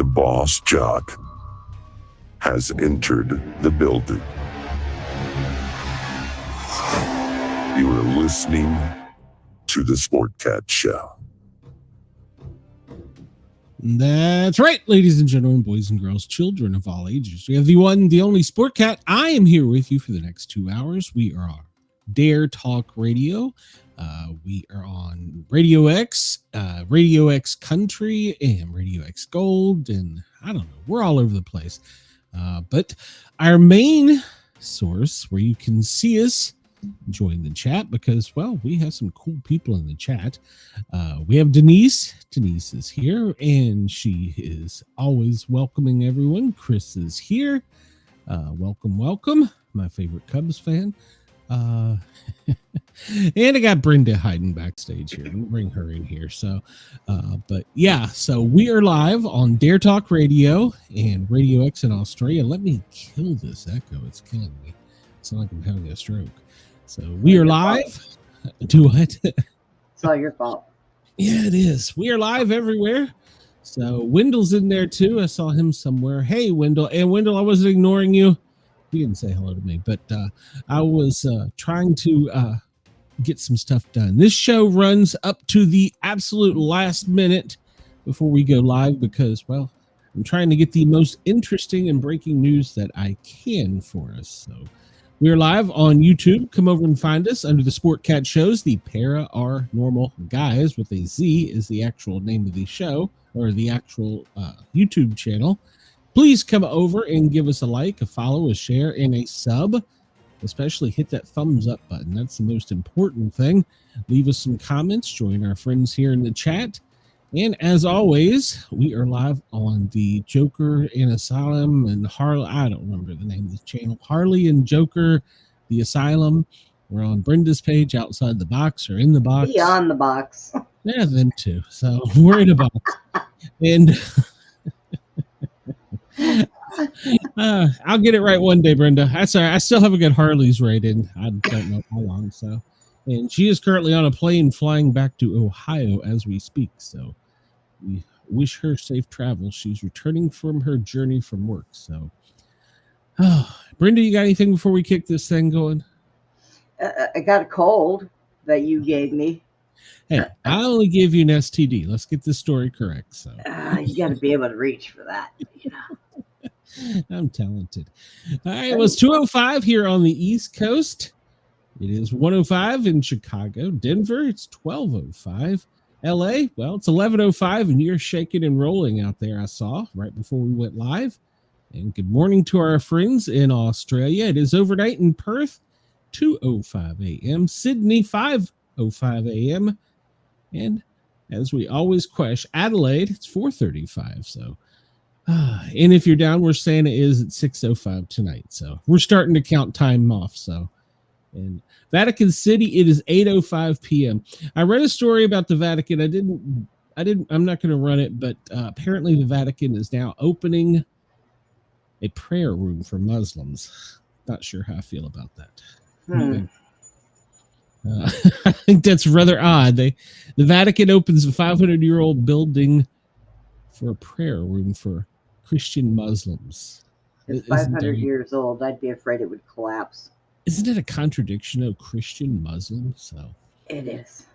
The boss jock has entered the building. You are listening to the Sportcat Show. That's right, ladies and gentlemen, boys and girls, children of all ages. We have the one, the only Sportcat. I am here with you for the next 2 hours. We are on Dare Talk Radio. We are on Radio X Country, and Radio X Gold, and I don't know. We're all over the place. But our main source where you can see us, join the chat, because, well, we have some cool people in the chat. We have Denise. Denise is here, and she is always welcoming everyone. Chris is here. Welcome. My favorite Cubs fan. And I got Brenda hiding backstage here. We'll bring her in here. So, but yeah, so we are live on Dare Talk Radio and Radio X in Australia. Let me kill this echo. It's killing me. It's not like I'm having a stroke. So we are live. Do what? It's all your fault. Yeah, it is. We are live everywhere. So Wendell's in there too. I saw him somewhere. Hey, Wendell. And Wendell, I wasn't ignoring you. You didn't say hello to me, but I was trying to get some stuff done. This show runs up to the absolute last minute before we go live because, well, I'm trying to get the most interesting and breaking news that I can for us. So we're live on YouTube. Come over and find us under the Sportcat shows. The Paranormal Guys with a Z is the actual name of the show, or the actual YouTube channel. Please come over and give us a like, a follow, a share, and a sub. Especially hit that thumbs up button. That's the most important thing. Leave us some comments. Join our friends here in the chat. And as always, we are live on the Joker and Asylum and Harley. I don't remember the name of the channel. Harley and Joker, the Asylum. We're on Brenda's page, Outside the Box or In the Box. Beyond the Box. Yeah, them too. So we're in a box. And I'll get it right one day, Brenda. That's all right. I still haven't got Harley's right in. I don't know how long. So, and she is currently on a plane flying back to Ohio as we speak. So we wish her safe travel. She's returning from her journey from work. So, Brenda, you got anything before we kick this thing going? I got a cold that you gave me. Hey, I only gave you an STD. Let's get this story correct. So you got to be able to reach for that, you know. I'm talented. All right, well, it's 2:05 here on the East Coast. It is 1:05 in Chicago. Denver, it's 12:05. LA, well, it's 11:05, and you're shaking and rolling out there, I saw, right before we went live. And good morning to our friends in Australia. It is overnight in Perth, 2:05 a.m. Sydney, 5:05 a.m. And as we always question, Adelaide, it's 4:35, so... and if you're down where Santa is, at 6:05 tonight. So we're starting to count time off. So, and Vatican City, it is 8:05 p.m. I read a story about the Vatican. I'm not going to run it, but apparently the Vatican is now opening a prayer room for Muslims. Not sure how I feel about that. I think that's rather odd. The Vatican opens a 500-year-old building for a prayer room for Christian Muslims. It's 500 years old. I'd be afraid it would collapse. Isn't it a contradiction of Christian Muslims? So it is.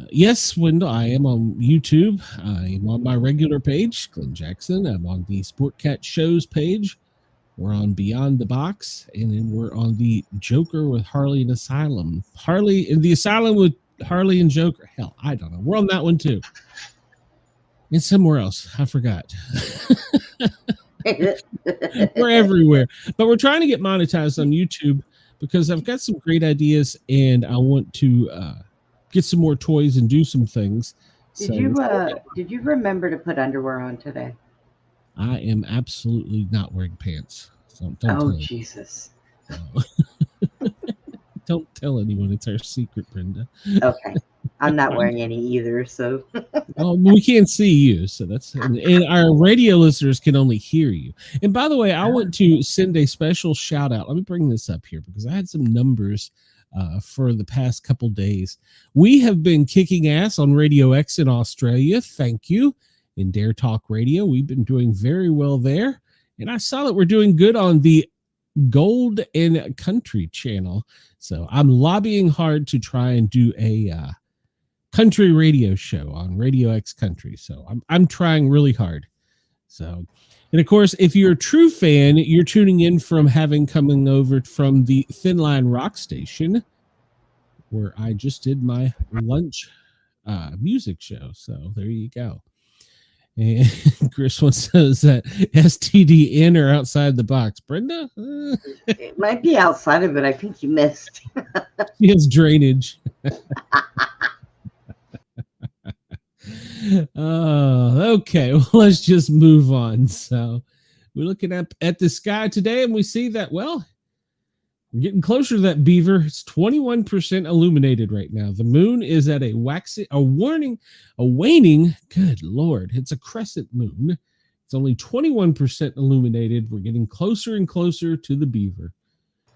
Yes, Wendell, I am on YouTube. I am on my regular page, Glenn Jackson. I'm on the Sportcat shows page. We're on Beyond the Box, and then we're on the Joker with Harley and Asylum. Harley in the Asylum with Harley and Joker. Hell, I don't know. We're on that one too. And somewhere else. I forgot. We're everywhere. But we're trying to get monetized on YouTube because I've got some great ideas and I want to get some more toys and do some things. Did you remember to put underwear on today? I am absolutely not wearing pants. So don't Jesus. Don't tell anyone. It's our secret, Brenda. Okay. I'm not wearing any either, so. Well, we can't see you, so that's, and our radio listeners can only hear you. And by the way, I want to send a special shout out. Let me bring this up here because I had some numbers for the past couple days. We have been kicking ass on Radio X in Australia. Thank you. in Dare Talk Radio. We've been doing very well there. And I saw that we're doing good on the Gold and Country channel. So I'm lobbying hard to try and do a country radio show on Radio X Country. So I'm trying really hard. So, and of course, if you're a true fan, you're tuning in from having coming over from the Thin Line Rock Station, where I just did my lunch music show. So there you go. And Chris once says that STD in or outside the box. Brenda? It might be outside of it. I think you missed. She has drainage. Okay. Well, let's just move on. So we're looking up at the sky today, and we see that, well, we're getting closer to that beaver. It's 21% illuminated right now. The moon is at a waning. Good Lord. It's a crescent moon. It's only 21% illuminated. We're getting closer and closer to the beaver.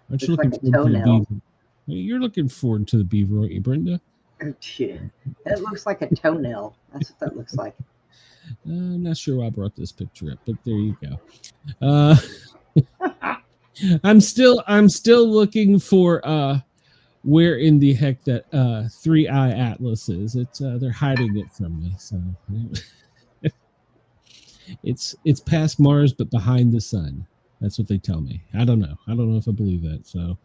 Aren't you looking forward to the beaver? You're looking forward to the beaver, aren't you, Brenda? It looks like a toenail. That's what that looks like. I'm not sure why I brought this picture up, but there you go. I'm still looking for where in the heck that 3-eye atlas is. It's they're hiding it from me. So it's past Mars but behind the sun. That's what they tell me. I don't know if I believe that. So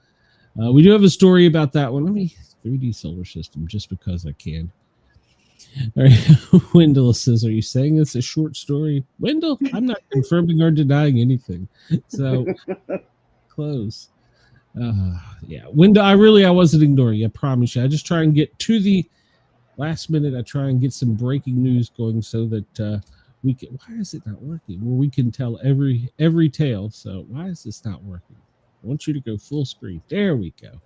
we do have a story about that one. Let me 3D solar system just because I can. All right. Wendell says, are you saying it's a short story? Wendell, I'm not confirming or denying anything. So close. Yeah. Wendell, I wasn't ignoring you. I promise you. I just try and get to the last minute. I try and get some breaking news going so that we can. Why is it not working? Well, we can tell every tale. So why is this not working? I want you to go full screen. There we go.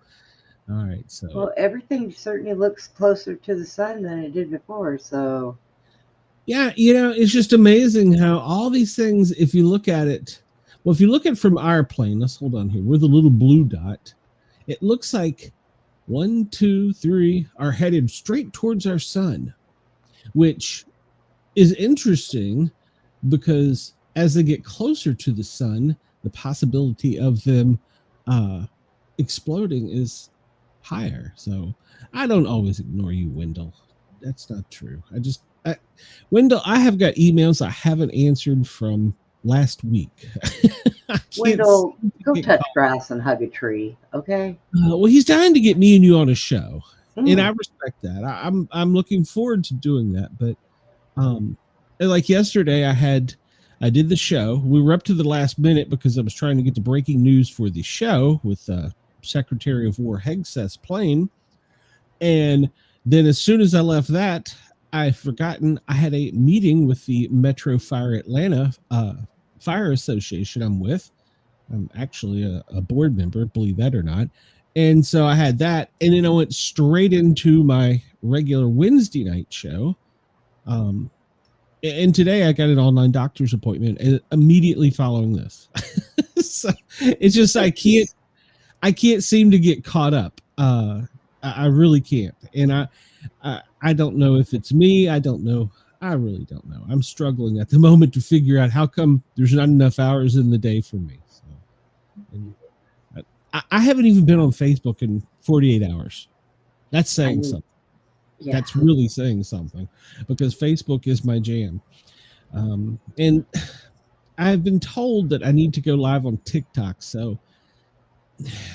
All right. So well, everything certainly looks closer to the sun than it did before. So yeah, it's just amazing how all these things, if you look at it, well, if you look at it from our plane, let's hold on here. We're the little blue dot. It looks like 1, 2, 3 are headed straight towards our sun, which is interesting because as they get closer to the sun, the possibility of them exploding is higher. So I don't always ignore you, Wendell. That's not true. Wendell, I have got emails I haven't answered from last week. Wendell, go touch grass and hug a tree, okay? Well, he's dying to get me and you on a show, and I respect that. I'm looking forward to doing that. But like yesterday, I did the show. We were up to the last minute because I was trying to get the breaking news for the show with Secretary of War Hegseth's plane, and then as soon as I left that, I forgotten I had a meeting with the Metro Fire Atlanta Fire Association I'm with. I'm actually a board member, believe that or not. And so I had that, and then I went straight into my regular Wednesday night show. And today I got an online doctor's appointment immediately following this. So it's just I can't seem to get caught up. I really can't. And I don't know if it's me. I don't know. I really don't know. I'm struggling at the moment to figure out how come there's not enough hours in the day for me. So, and I haven't even been on Facebook in 48 hours. That's saying something. Yeah. That's really saying something because Facebook is my jam. And I've been told that I need to go live on TikTok. So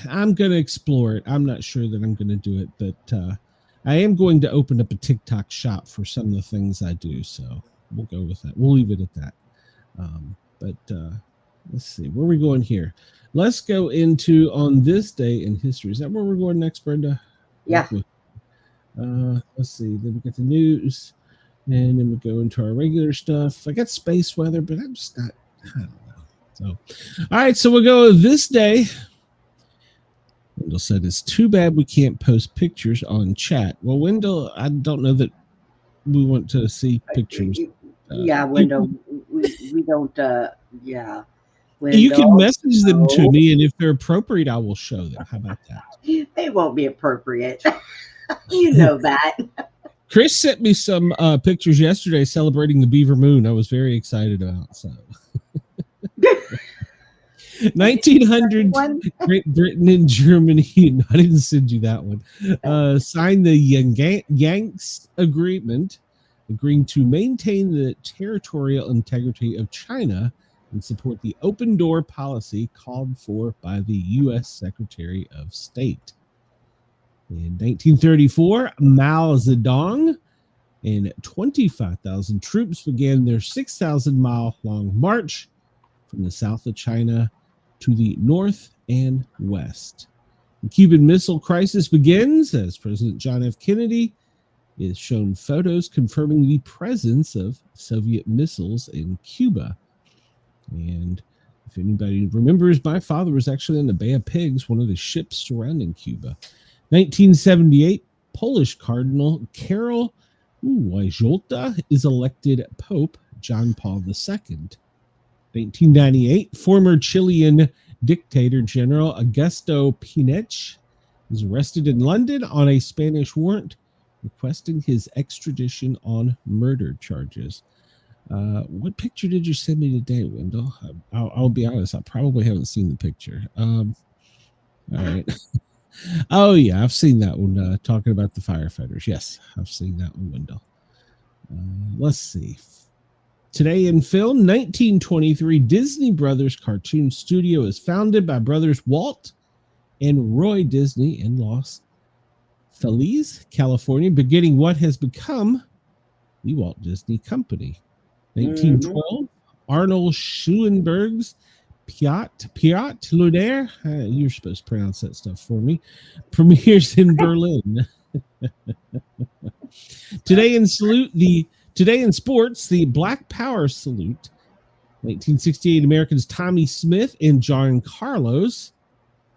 I'm going to explore it. I'm not sure that I'm going to do it, but I am going to open up a TikTok shop for some of the things I do. So we'll go with that. We'll leave it at that. But let's see. Where are we going here? Let's go into on this day in history. Is that where we're going next, Brenda? Yeah. Let's see. Then we get the news. And then we go into our regular stuff. I got space weather, but I'm just not. I don't know. So, all right. So we'll go this day. Wendell said, it's too bad we can't post pictures on chat. Well, Wendell, I don't know that we want to see pictures. Yeah, Wendell, we don't, yeah. Wendell, you can message them to me, and if they're appropriate, I will show them. How about that? They won't be appropriate. You know that. Chris sent me some pictures yesterday celebrating the Beaver Moon. I was very excited about. So, 1900, Great Britain and Germany. No, I didn't send you that one. Signed the Yanks Agreement, agreeing to maintain the territorial integrity of China and support the open door policy called for by the U.S. Secretary of State. In 1934, Mao Zedong and 25,000 troops began their 6,000-mile-long march from the south of China to the north and west. The Cuban Missile Crisis begins as President John F. Kennedy is shown photos confirming the presence of Soviet missiles in Cuba. And if anybody remembers, my father was actually in the Bay of Pigs, one of the ships surrounding Cuba. 1978, Polish Cardinal Karol Wojtyła is elected Pope John Paul II. 1998, former Chilean dictator General Augusto Pinochet is arrested in London on a Spanish warrant requesting his extradition on murder charges. What picture did you send me today, Wendell? I'll be honest, I probably haven't seen the picture. All right. Oh, yeah, I've seen that one, talking about the firefighters. Yes, I've seen that one, Wendell. Let's see. Today in film, 1923, Disney Brothers Cartoon Studio is founded by brothers Walt and Roy Disney in Los Feliz, California, beginning what has become the Walt Disney Company. 1912, Arnold Schoenberg's Piat Lunaire, you're supposed to pronounce that stuff for me, premieres in Berlin. Today in sports, the Black Power salute. 1968, Americans Tommy Smith and John Carlos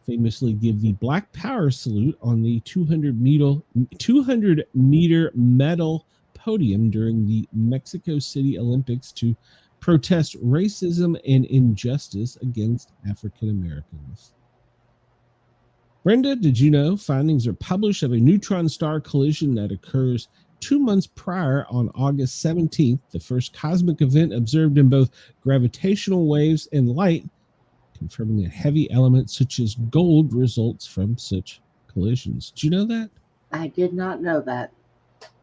famously give the Black Power salute on the 200-meter medal podium during the Mexico City Olympics to protest racism and injustice against African Americans. Brenda, did you know findings are published of a neutron star collision that occurs 2 months prior on August 17th, the first cosmic event observed in both gravitational waves and light, confirming that heavy elements such as gold results from such collisions. Did you know that? I did not know that.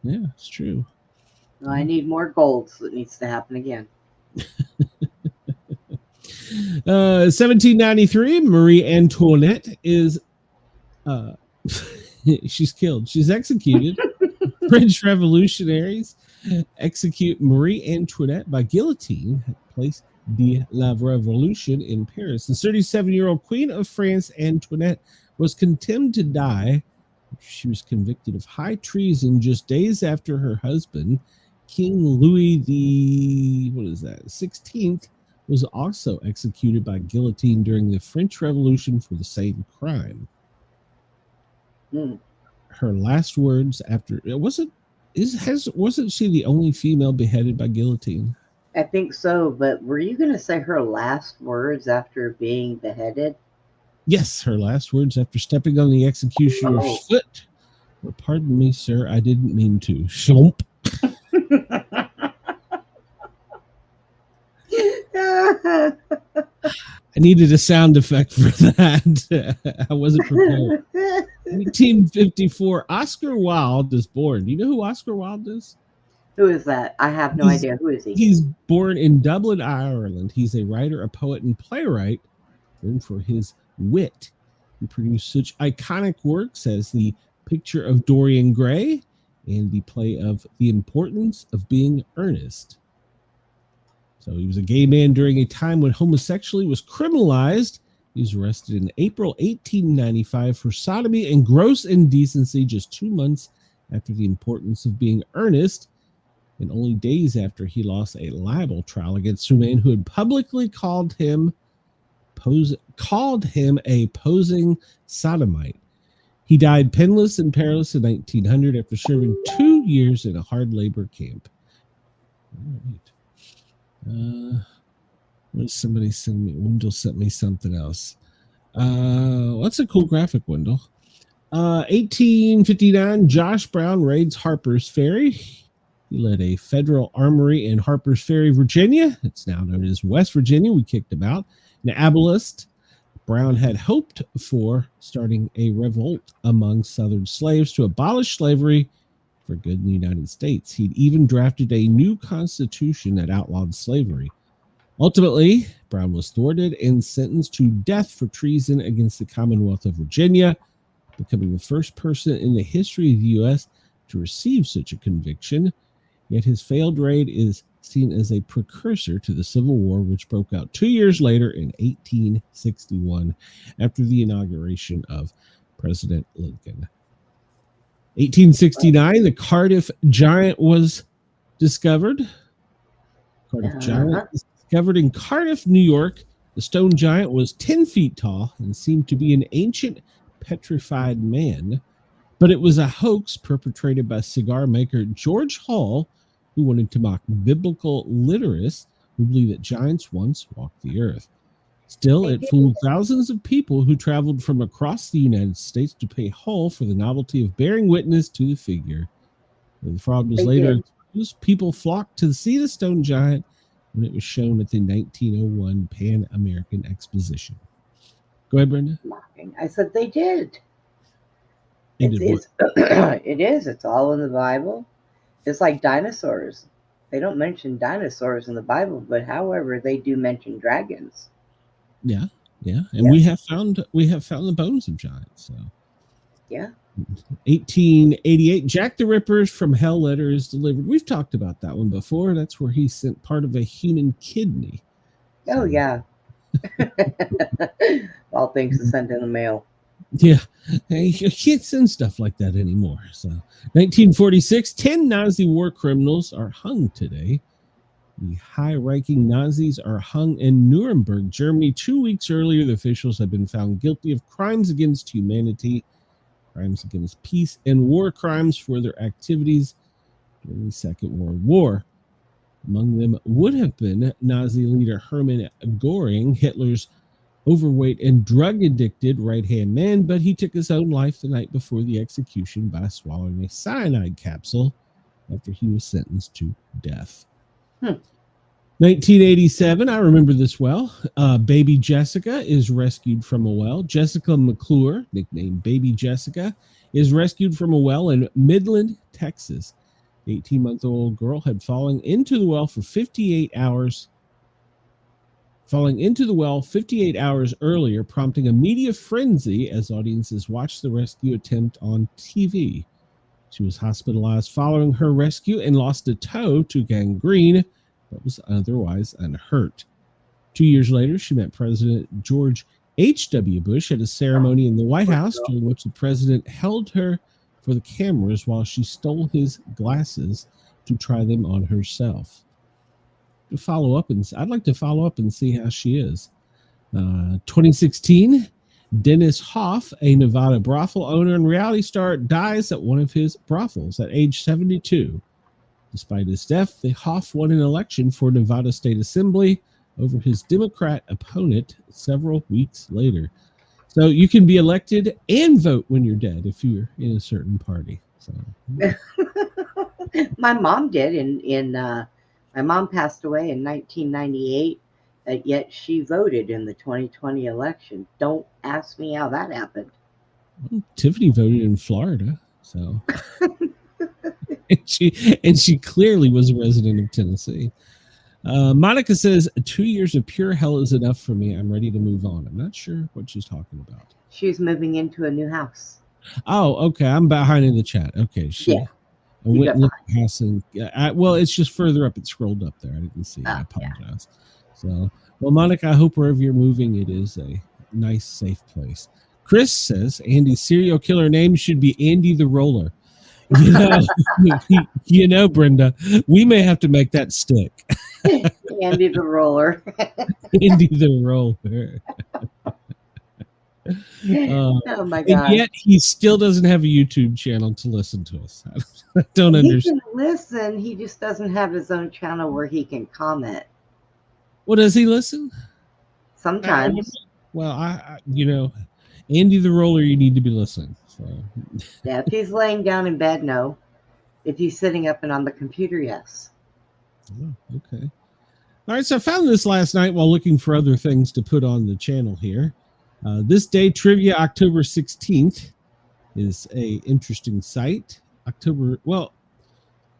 Yeah, it's true. Well, I need more gold, so it needs to happen again. 1793, Marie Antoinette is she's killed. She's executed. French revolutionaries execute Marie Antoinette by guillotine at Place de la Revolution in Paris. The 37-year-old Queen of France, Antoinette, was condemned to die. She was convicted of high treason just days after her husband, King Louis the 16th, was also executed by guillotine during the French Revolution for the same crime. Her last words after wasn't she the only female beheaded by guillotine? I think so, but were you going to say her last words after being beheaded? Yes, her last words after stepping on the executioner's foot. Well, pardon me, sir, I didn't mean to. Schlump. I needed a sound effect for that. I wasn't prepared. 1954, Oscar Wilde is born. Do you know who Oscar Wilde is? Who is that? I have no idea. Who is he? He's born in Dublin, Ireland. He's a writer, a poet, and playwright known for his wit. He produced such iconic works as The Picture of Dorian Gray and the play of The Importance of Being Earnest. So he was a gay man during a time when homosexuality was criminalized. He was arrested in April 1895 for sodomy and gross indecency just 2 months after The Importance of Being Earnest, and only days after he lost a libel trial against a man who had publicly called him a posing sodomite. He died penniless in Paris in 1900 after serving 2 years in a hard labor camp. All right. What did somebody send me? Wendell sent me something else. What's a cool graphic, Wendell? 1859, Josh Brown raids Harper's Ferry. He led a federal armory in Harper's Ferry, Virginia. It's now known as West Virginia. We kicked him out. An abolitionist, Brown had hoped for starting a revolt among Southern slaves to abolish slavery for good in the United States. He'd even drafted a new constitution that outlawed slavery. Ultimately, Brown was thwarted and sentenced to death for treason against the Commonwealth of Virginia, becoming the first person in the history of the U.S. to receive such a conviction. Yet his failed raid is seen as a precursor to the Civil War, which broke out 2 years later in 1861 after the inauguration of President Lincoln. 1869, the Cardiff Giant was discovered. Cardiff Giant was discovered in Cardiff, New York. The stone giant was 10 feet tall and seemed to be an ancient petrified man, but it was a hoax perpetrated by cigar maker George Hall, who wanted to mock biblical literalists who believe that giants once walked the earth. Still, it fooled thousands of people who traveled from across the United States to pay Hall for the novelty of bearing witness to the figure. When the fraud was later exposed, people flocked to see the stone giant when it was shown at the 1901 Pan American Exposition. Go ahead, Brenda. I said they did. They did what? It is. It's all in the Bible. It's like dinosaurs. They don't mention dinosaurs in the Bible, but however, they do mention dragons. Yeah, and we have found the bones of giants. So, yeah. 1888, Jack the Ripper's From Hell letter is delivered. We've talked about that one before. That's where he sent part of a human kidney. Oh yeah. All things to send in the mail. Yeah, you can't send stuff like that anymore. So, 1946, 10 Nazi war criminals are hung today. The high-ranking Nazis are hung in Nuremberg, Germany. 2 weeks earlier, the officials had been found guilty of crimes against humanity, crimes against peace, and war crimes for their activities during the Second World War. Among them would have been Nazi leader Hermann Göring, Hitler's overweight and drug-addicted right-hand man, but he took his own life the night before the execution by swallowing a cyanide capsule after he was sentenced to death. 1987, I remember this well. Baby Jessica is rescued from a well. Jessica McClure, nicknamed Baby Jessica, is rescued from a well in Midland, Texas. The 18-month-old girl had fallen into the well 58 hours earlier, prompting a media frenzy as audiences watched the rescue attempt on TV. She was hospitalized following her rescue and lost a toe to gangrene, but was otherwise unhurt. 2 years later, she met President George H.W. Bush at a ceremony in the White House, during which the president held her for the cameras while she stole his glasses to try them on herself. I'd like to follow up and see how she is. 2016, Dennis Hoff, a Nevada brothel owner and reality star, dies at one of his brothels at age 72. Despite his death, Hoff won an election for Nevada State Assembly over his Democrat opponent several weeks later. So you can be elected and vote when you're dead if you're in a certain party. So my mom did. My mom passed away in 1998, yet she voted in the 2020 election. Don't ask me how that happened. Well, Tiffany voted in Florida, so and she clearly was a resident of Tennessee. Monica says 2 years of pure hell is enough for me. I'm ready to move on. I'm not sure what she's talking about. She's moving into a new house. Oh, okay. I'm behind in the chat. Okay, I went and looked at the house and well, it's just further up. It scrolled up there. I didn't see it. I apologize. So, well, Monica, I hope wherever you're moving, it is a nice, safe place. Chris says Andy's serial killer name should be Andy the Roller. You know, Brenda, we may have to make that stick. Andy the Roller. Andy the Roller. Oh my God. And yet he still doesn't have a YouTube channel to listen to us. I don't understand. He can listen. He just doesn't have his own channel where he can comment. Well, does he listen? Sometimes. Well, I Andy the Roller, you need to be listening. So, Yeah, if he's laying down in bed, no. If he's sitting up and on the computer, yes. oh, okay. All right, so I found this last night while looking for other things to put on the channel here. This day trivia, October 16th, is a interesting site. We're not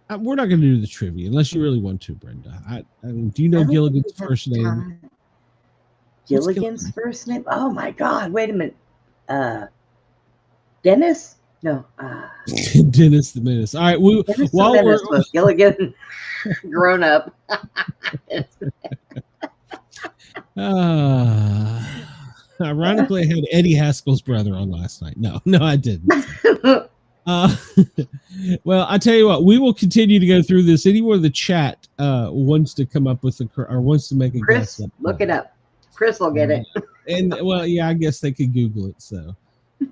going to do the trivia unless you really want to, Brenda. I mean, do you know Gilligan's first name? Gilligan's first name? Oh my God! Wait a minute. Dennis? No. Dennis the Menace. All right. Dennis the Menace was Gilligan grown up. Ironically, I had Eddie Haskell's brother on last night. No, I didn't. Well, I tell you what, we will continue to go through this. Anyone in the chat wants to come up with or wants to make a Chris, guess. Look it up. Chris will get it. And well, yeah, I guess they could Google it. So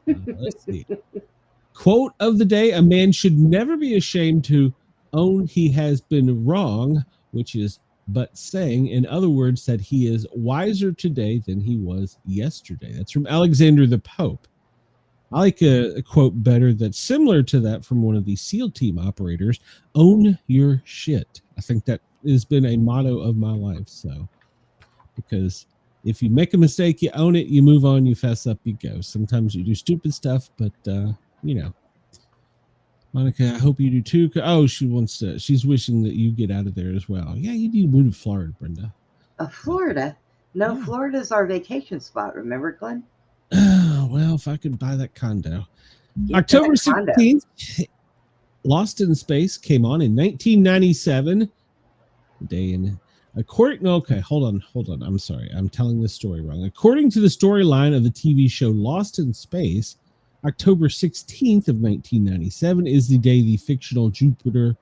let's see. Quote of the day: a man should never be ashamed to own he has been wrong, which is but saying, in other words, that he is wiser today than he was yesterday. That's from Alexander the Pope. I like a quote better that's similar to that from one of the SEAL team operators: own your shit. I think that has been a motto of my life. So, because if you make a mistake, you own it, you move on, you fess up, you go. Sometimes you do stupid stuff, but you know, Monica, I hope you do too. Oh, she's wishing that you get out of there as well. Yeah, you need to move to Florida, Brenda. Florida? No, yeah. Florida's our vacation spot. Remember, Glenn? Well, if I could buy that condo. October 16th, Lost in Space came on in 1997. Okay, hold on. I'm sorry. I'm telling this story wrong. According to the storyline of the TV show Lost in Space, October 16th of 1997 is the day the fictional Jupiter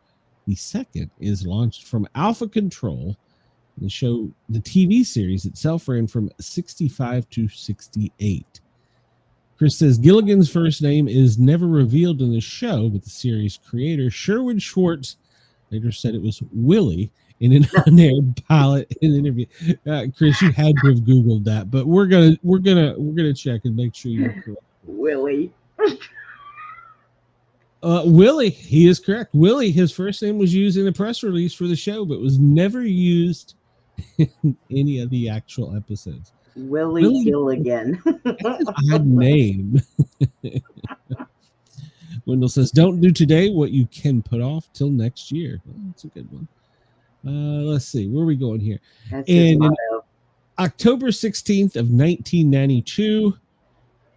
II is launched from Alpha Control. The TV series itself ran from 65 to 68. Chris says Gilligan's first name is never revealed in the show, but the series creator Sherwood Schwartz later said it was Willie in an unaired pilot interview. Chris, you had to have Googled that, but we're gonna check and make sure you're correct. Willie. Willie, he is correct. Willie, his first name was used in a press release for the show, but was never used in any of the actual episodes. Willie Gilligan. That's a odd name. Wendell says, don't do today what you can put off till next year. Well, that's a good one. Let's see. Where are we going here? And October 16th of 1992,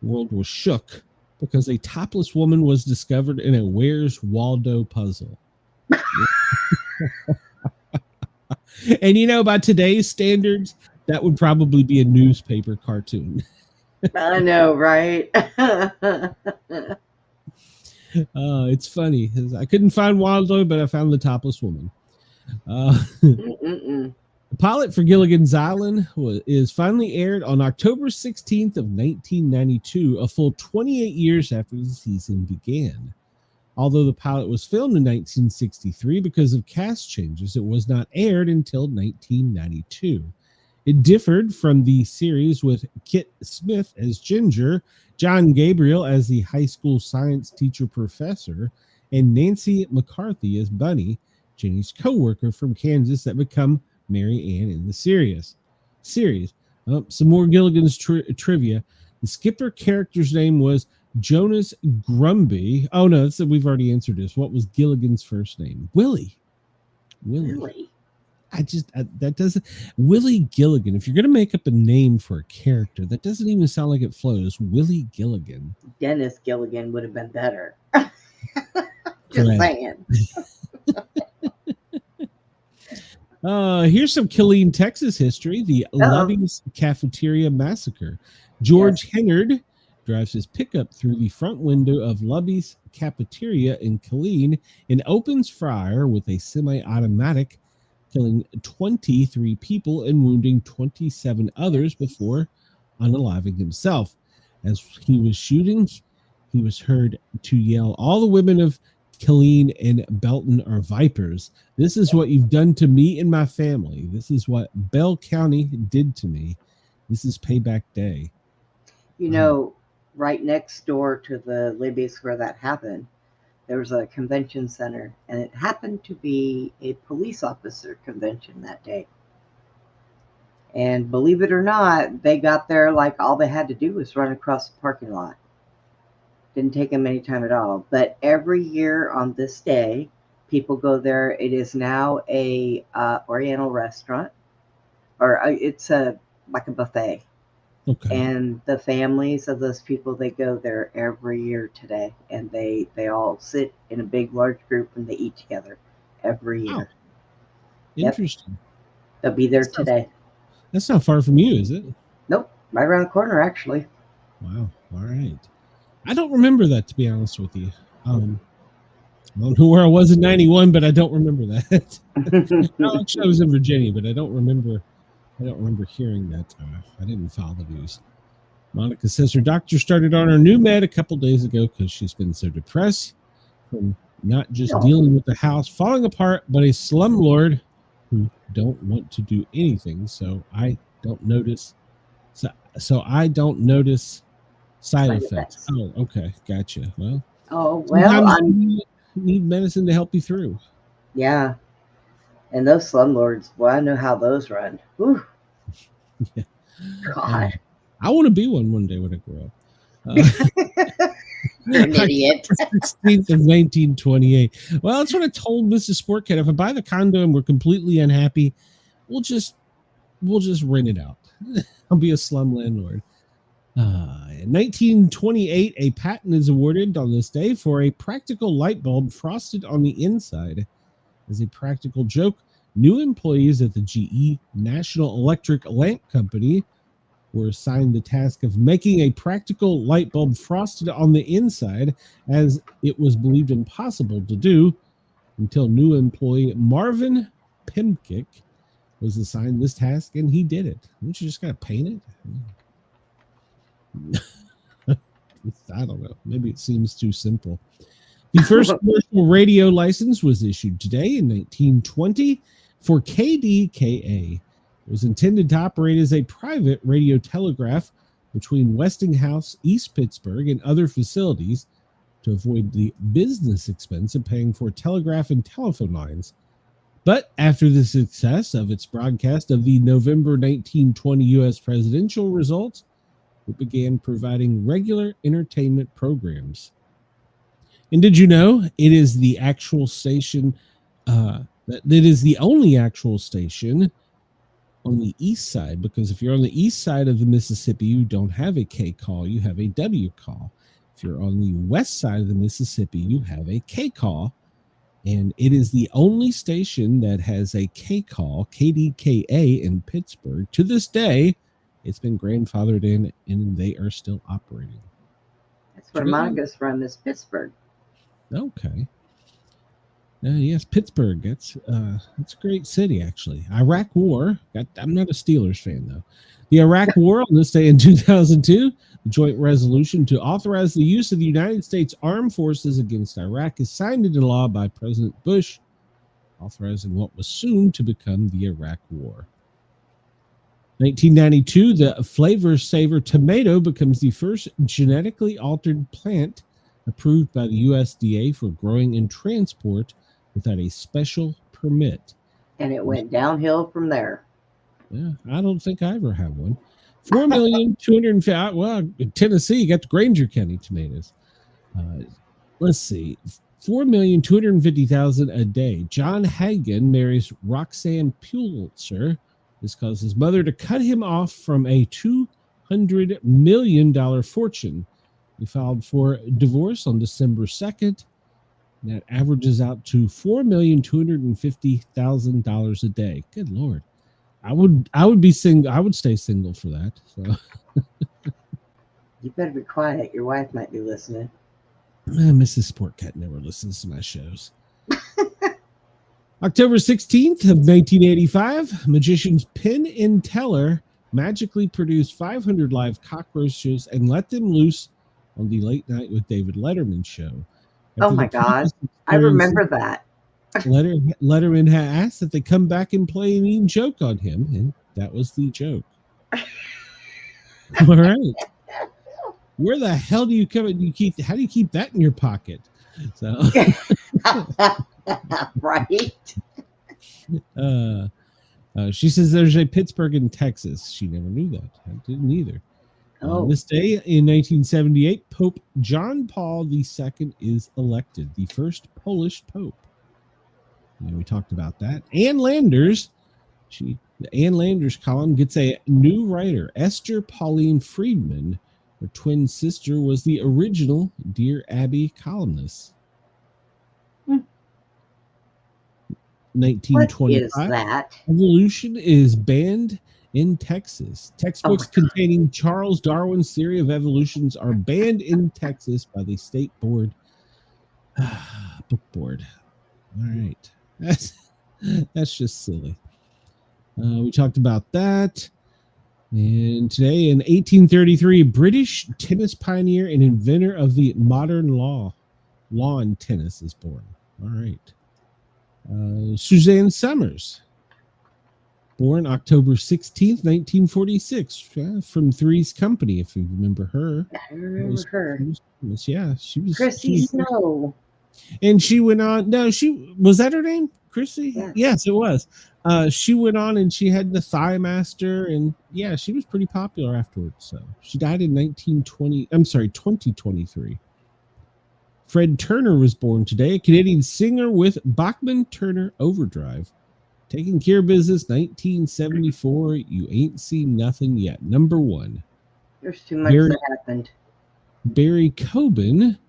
the world was shook because a topless woman was discovered in a Where's Waldo puzzle. And you know, by today's standards, that would probably be a newspaper cartoon. I know, right? It's funny. I couldn't find Waldo, but I found the topless woman. The pilot for Gilligan's Island is finally aired on October 16th of 1992, a full 28 years after the season began. Although the pilot was filmed in 1963, because of cast changes, it was not aired until 1992. It differed from the series with Kit Smith as Ginger, John Gabriel as the high school science teacher professor, and Nancy McCarthy as Bunny, Jenny's co-worker from Kansas that become Mary Ann in the series. Some more Gilligan's trivia. The skipper character's name was Jonas Grumby. Oh no, we've already answered this. What was Gilligan's first name? Willie. That doesn't. Willie Gilligan. If you're going to make up a name for a character, that doesn't even sound like it flows. Willie Gilligan. Dennis Gilligan would have been better. Just saying. Here's some Killeen, Texas history. The Lubby's Cafeteria Massacre. George Hennard drives his pickup through the front window of Lubby's Cafeteria in Killeen and opens fire with a semi-automatic, killing 23 people and wounding 27 others before unaliving himself. As he was shooting, he was heard to yell, "All the women of Killeen and Belton are vipers. This is what you've done to me and my family. This is what Bell County did to me. This is payback day." You know, right next door to the Libby's where that happened, there was a convention center, and it happened to be a police officer convention that day. And believe it or not, they got there like all they had to do was run across the parking lot. Didn't take them any time at all. But every year on this day, people go there. It is now a Oriental restaurant, or it's like a buffet. Okay. And the families of those people, they go there every year today, and they all sit in a big, large group and they eat together every year. Wow. Interesting. They'll be there today. That's not far from you, is it? Nope, right around the corner, actually. Wow. All right. I don't remember that, to be honest with you. I don't know where I was in 91, but I don't remember that. Actually, I was in Virginia, but I don't remember hearing that. I didn't follow the news. Monica says her doctor started on her new med a couple days ago because she's been so depressed from not just dealing with the house falling apart, but a slumlord who don't want to do anything. So I don't notice. So I don't notice side effects. Oh, okay, gotcha. Well. Oh well, you need medicine to help you through. Yeah, and those slumlords, well, I know how those run. Whew. Yeah. God, I want to be one day when I grow up. You're an idiot. 16th of 1928. Well, that's what I told Mrs. Sportcat. If I buy the condo and we're completely unhappy, we'll just rent it out. I'll be a slum landlord. In 1928, a patent is awarded on this day for a practical light bulb frosted on the inside. As a practical joke, new employees at the GE National Electric Lamp Company were assigned the task of making a practical light bulb frosted on the inside, as it was believed impossible to do until new employee Marvin Pemkick was assigned this task, and he did it. Don't you just got to paint it? I don't know. Maybe it seems too simple. The first commercial radio license was issued today in 1920 for KDKA. It was intended to operate as a private radio telegraph between Westinghouse, East Pittsburgh, and other facilities to avoid the business expense of paying for telegraph and telephone lines. But after the success of its broadcast of the November 1920 U.S. presidential results, it began providing regular entertainment programs. And did you know it is the actual station, that it is the only actual station on the east side? Because if you're on the east side of the Mississippi, you don't have a K call, you have a W call. If you're on the west side of the Mississippi, you have a K call. And it is the only station that has a K call, KDKA, in Pittsburgh. To this day, it's been grandfathered in, and they are still operating. That's where Monica's from, is Pittsburgh. Okay. Yes, Pittsburgh. That's a great city, actually. Iraq War. I'm not a Steelers fan, though. The Iraq War on this day in 2002, the joint resolution to authorize the use of the United States Armed Forces against Iraq is signed into law by President Bush, authorizing what was soon to become the Iraq War. 1992, the Flavor Saver tomato becomes the first genetically altered plant approved by the USDA for growing and transport without a special permit. And it went downhill from there. Yeah, I don't think I ever have one. 4,250,000. Well, in Tennessee, you got the Granger County tomatoes. Let's see, 4,250,000 a day. John Hagen marries Roxanne Pulitzer. This caused his mother to cut him off from a $200 million fortune. He filed for divorce on December 2nd. And that averages out to $4,250,000 a day. Good Lord. I would be single. I would stay single for that. So you better be quiet. Your wife might be listening. Mrs. Sportcat never listens to my shows. October 16th of 1985, magicians Penn and Teller magically produced 500 live cockroaches and let them loose on the Late Night with David Letterman show. Oh my God. I remember that. Letterman had asked that they come back and play a mean joke on him, and that was the joke. All right. where the hell do you come? How do you keep that in your pocket? So, Right. She says there's a Pittsburgh in Texas. She never knew that. I didn't either. Oh, This day in 1978, Pope John Paul II is elected, the first Polish pope. And we talked about that. Ann Landers, the Ann Landers column gets a new writer, Esther Pauline Friedman. Her twin sister was the original Dear Abby columnist. Hmm. 1925. What is that? Evolution is banned in Texas. Textbooks containing Charles Darwin's theory of evolutions are banned in Texas by the state board. Book board. All right. That's just silly. We talked about that. And today in 1833, British tennis pioneer and inventor of the modern lawn tennis is born. All right. Suzanne Summers, born October 16th, 1946, from Three's Company, if you remember her. I remember her. Yeah, she was. Chrissy Snow. And she went on. No, was that her name? Chrissy? Yeah. Yes, it was. She went on and she had the Thigh Master, and yeah, she was pretty popular afterwards. So she died in 2023. Fred Turner was born today, a Canadian singer with Bachman Turner Overdrive. Taking Care of Business, 1974. You ain't seen nothing yet. Number 1. There's too much that happened. Barry Coben,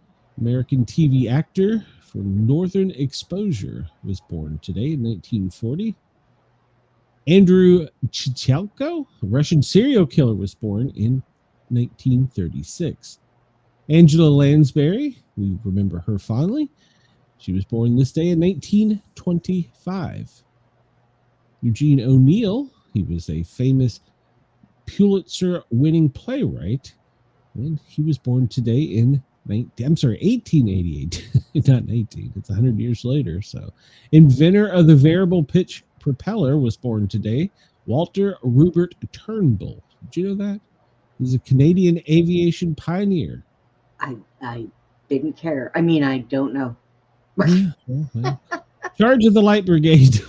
American TV actor from Northern Exposure, was born today in 1940. Andrew Chichelko, a Russian serial killer, was born in 1936. Angela Lansbury, we remember her fondly. She was born this day in 1925. Eugene O'Neill, he was a famous Pulitzer-winning playwright, and he was born today in 1888, not 19. It's 100 years later. So, inventor of the variable pitch propeller was born today, Walter Rupert Turnbull. Did you know that? He's a Canadian aviation pioneer. I didn't care. I mean, I don't know. Yeah, well. Charge of the Light Brigade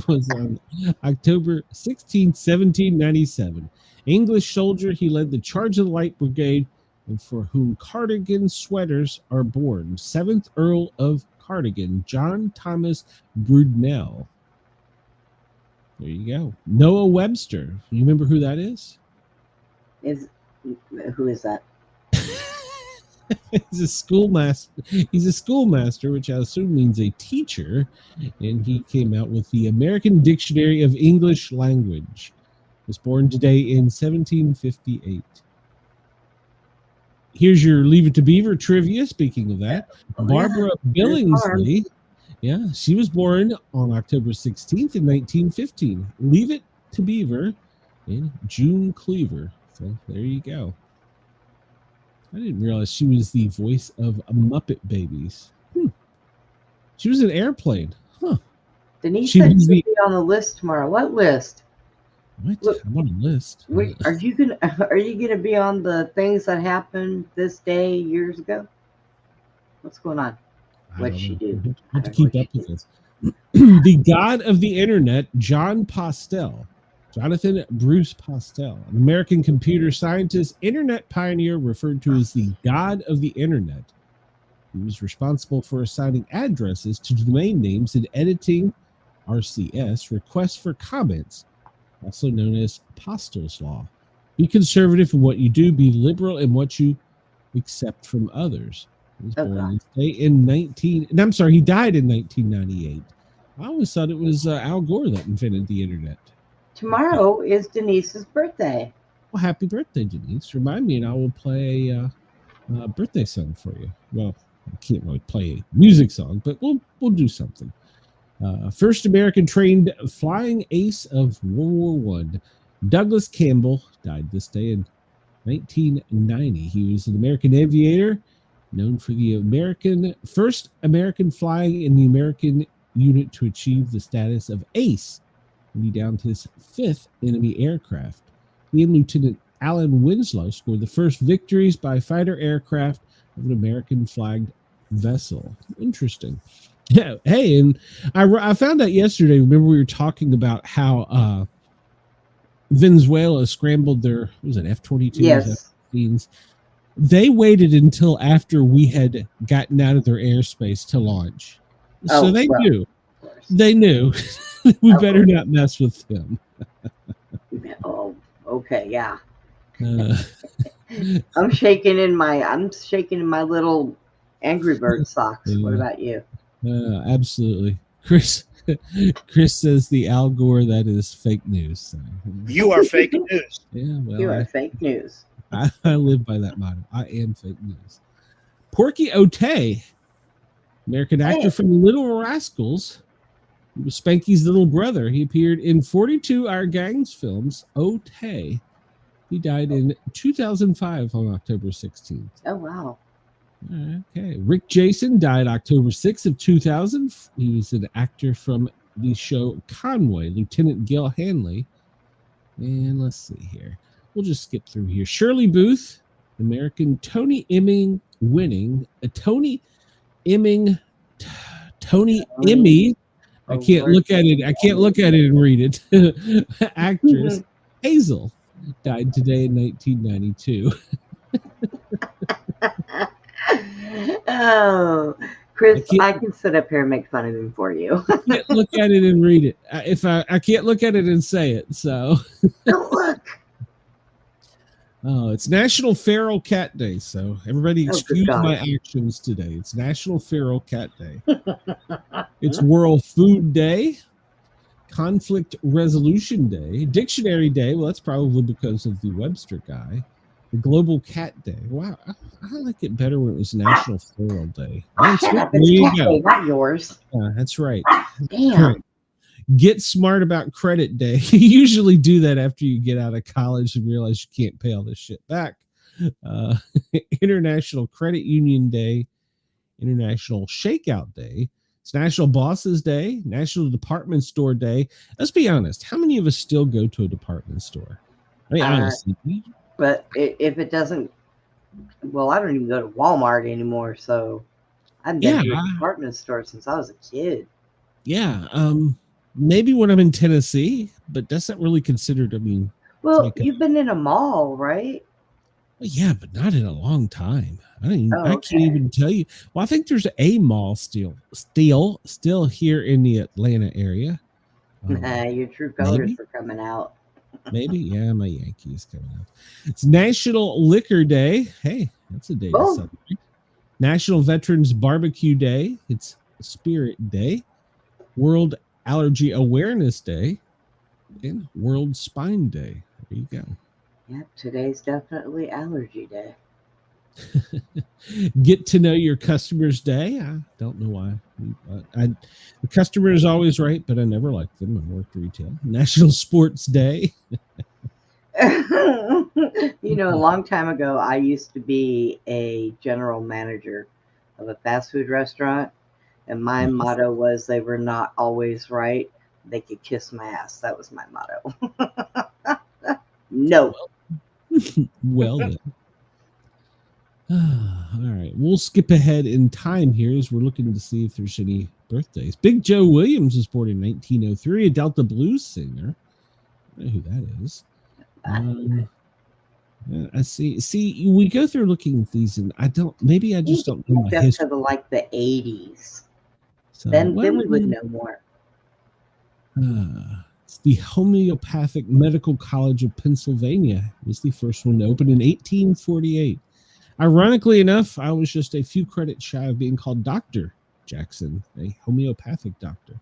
was on October 16, 1797. English soldier, he led the Charge of the Light Brigade, and for whom cardigan sweaters are born. 7th Earl of Cardigan, John Thomas Brudnell. There you go. Noah Webster. You remember who that is? Who is that? He's a schoolmaster. He's a schoolmaster, which I assume means a teacher, and he came out with the American Dictionary of English Language. Was born today in 1758. Here's your Leave It to Beaver trivia. Speaking of that, Barbara Billingsley, yeah, she was born on October 16th in 1915. Leave It to Beaver and June Cleaver. So there you go. I didn't realize she was the voice of Muppet Babies. She was an Airplane. Huh. Denise said she'll be on the list tomorrow. What list? What? Look, I'm on a list. Are you gonna be on the things that happened this day years ago? What's going on? What'd she do? I have to keep up with this. The god of the internet, Jonathan Bruce Postel, an American computer scientist, internet pioneer, referred to as the god of the internet. He was responsible for assigning addresses to domain names and editing RCS, requests for comments, also known as Postel's Law. Be conservative in what you do, be liberal in what you accept from others. He was born this day in he died in 1998. I always thought it was Al Gore that invented the internet. Tomorrow is Denise's birthday. Well, happy birthday, Denise. Remind me and I will play a birthday song for you. Well, I can't really play a music song, but we'll do something. First American trained flying ace of World War I, Douglas Campbell, died this day in 1990. He was an American aviator, known for the first American flying in the American unit to achieve the status of ace when he downed his 5th enemy aircraft. He and Lieutenant Alan Winslow scored the first victories by fighter aircraft of an American flagged vessel. Interesting. Yeah. Hey, and I found out yesterday. Remember we were talking about how Venezuela scrambled their F-22s, Yes. F-15s. They waited until after we had gotten out of their airspace to launch. So Oh, they well, knew. of course. They knew. We Of better course. not mess with them. Oh, okay, yeah. Uh, I'm shaking in my little Angry Bird socks. What Yeah. about you? Absolutely. Chris says the Al Gore, that is fake news. So, You are fake news. yeah, You well, are fake news. I live by that motto. I am fake news. Porky O'Tay, American actor Hey. from Little Rascals. He was Spanky's little brother. He appeared in 42 Our Gangs films. O'Tay. He died in 2005 on October 16th. Oh, wow. Okay. Rick Jason died October 6th of 2000. He was an actor from the show Conway, Lieutenant Gil Hanley. And let's see here. We'll just skip through here. Shirley Booth, American Tony Emmy winning. Tony Emmy. I can't look at it. I can't look at it and read it. Actress Hazel died today in 1992. Oh, Chris, I can sit up here and make fun of him for you. I can't look at it and read it. I can't look at it and say it. So Don't look. Oh, it's National Feral Cat Day. So everybody excuse God. my actions today. It's National Feral Cat Day. It's World Food Day, Conflict Resolution Day, Dictionary Day. Well, that's probably because of the Webster guy. The Global Cat Day. Wow, I like it better when it was National Feral Day. Shut up, There it's you Cat go. Day, not yours. That's right. Damn. Get smart about credit day. You usually do that after you get out of college and realize you can't pay all this shit back. International Credit Union Day, International Shakeout Day. It's National Bosses Day, National Department Store Day. Let's be honest. How many of us still go to a department store? I mean, honestly. But if it doesn't, well, I don't even go to Walmart anymore. So I've been to a department store since I was a kid. Yeah. Maybe when I'm in Tennessee, but that's not really considered. I mean, well, you've been in a mall, right? Well, yeah, but not in a long time. I can't even tell you. Well, I think there's a mall still here in the Atlanta area. Your true colors are coming out. Maybe, yeah, my Yankees coming out. It's National Liquor Day. Hey, that's a day to celebrate. National Veterans Barbecue Day. It's Spirit Day. World Allergy Awareness Day. And World Spine Day. There you go. Yep, today's definitely Allergy Day. Get to know your customers day. I don't know why. The customer is always right, but I never liked them. I worked retail. National Sports Day. You know, a long time ago, I used to be a general manager of a fast food restaurant, and my motto was they were not always right. They could kiss my ass. That was my motto. No. Well then. All right, we'll skip ahead in time here as we're looking to see if there's any birthdays. Big Joe Williams was born in 1903, a Delta blues singer. I don't know who that is. I see. We go through looking at these, and I don't know my history. To like the 80s. So, then we would know more. It's the Homeopathic Medical College of Pennsylvania. It was the first one to open in 1848. Ironically enough, I was just a few credits shy of being called Dr. Jackson, a homeopathic doctor.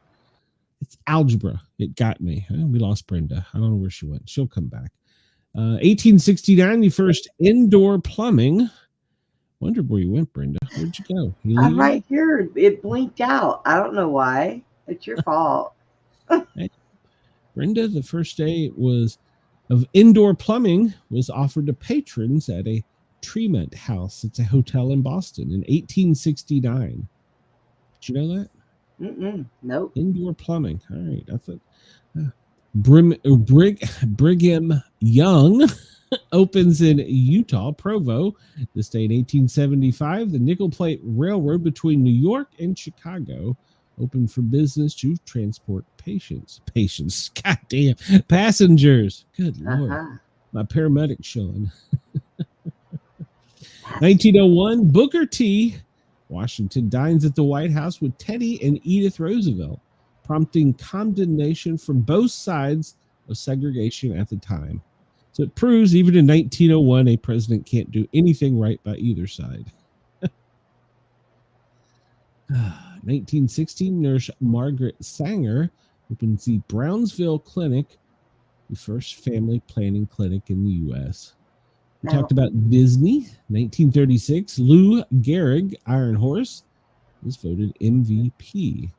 It's algebra. It got me. We lost Brenda. I don't know where she went. She'll come back. 1869, the first indoor plumbing. Wondered where you went, Brenda. Where'd you go? I'm right here. It blinked out. I don't know why. It's your fault. Hey, Brenda, the first day of indoor plumbing was offered to patrons at a Tremont House. It's a hotel in Boston in 1869. Did you know that? Nope. Indoor plumbing. All right. I thought Brigham Young opens in Utah, Provo. This day in 1875, the Nickel Plate Railroad between New York and Chicago opened for business to transport passengers. Good Lord. Uh-huh. My paramedic showing. 1901, Booker T. Washington dines at the White House with Teddy and Edith Roosevelt, prompting condemnation from both sides of segregation at the time. So it proves even in 1901, a president can't do anything right by either side. 1916, nurse Margaret Sanger opens the Brownsville Clinic, the first family planning clinic in the U.S. We talked about Disney. 1936, Lou Gehrig, Iron Horse, was voted MVP.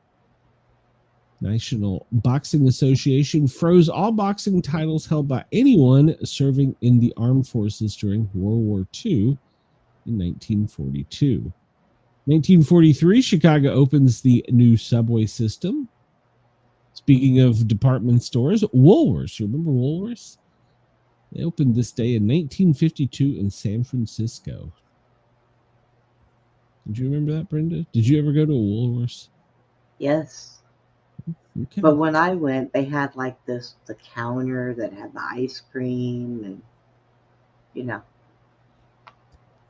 National Boxing Association froze all boxing titles held by anyone serving in the armed forces during World War II in 1942. 1943, Chicago opens the new subway system. Speaking of department stores, Woolworths. You remember Woolworths? They opened this day in 1952 in San Francisco. Did you remember that, Brenda? Did you ever go to a Woolworths? Yes. Okay. But when I went, they had like the counter that had the ice cream and, you know.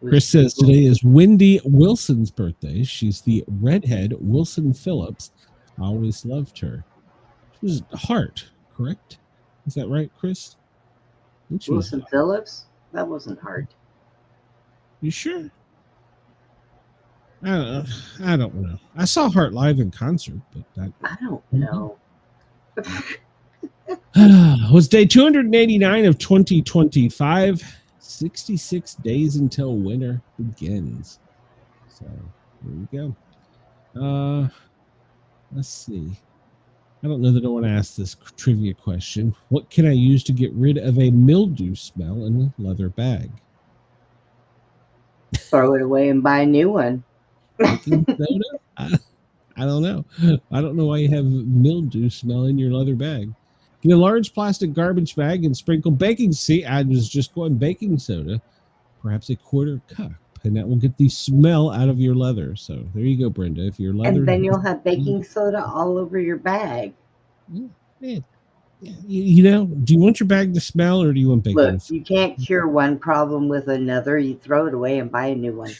Chris says today is Wendy Wilson's birthday. She's the redhead Wilson Phillips. I always loved her. She was Hart, correct? Is that right, Chris? Wilson Phillips? That wasn't hard. You sure? I don't know. I saw Hart live in concert, but I don't know. Was day 289 of 2025. 66 days until winter begins. So here we go. Let's see. I don't know that I want to ask this trivia question. What can I use to get rid of a mildew smell in a leather bag? Throw it away and buy a new one. Baking soda? I don't know. I don't know why you have mildew smell in your leather bag. Get a large plastic garbage bag and sprinkle baking soda. I was just going baking soda, perhaps a quarter cup, and that will get the smell out of your leather. So there you go, Brenda. If your leather, and then you'll have baking soda all over your bag. Yeah. You know, do you want your bag to smell, or do you want baking soda? Look, you can't cure one problem with another. You throw it away and buy a new one.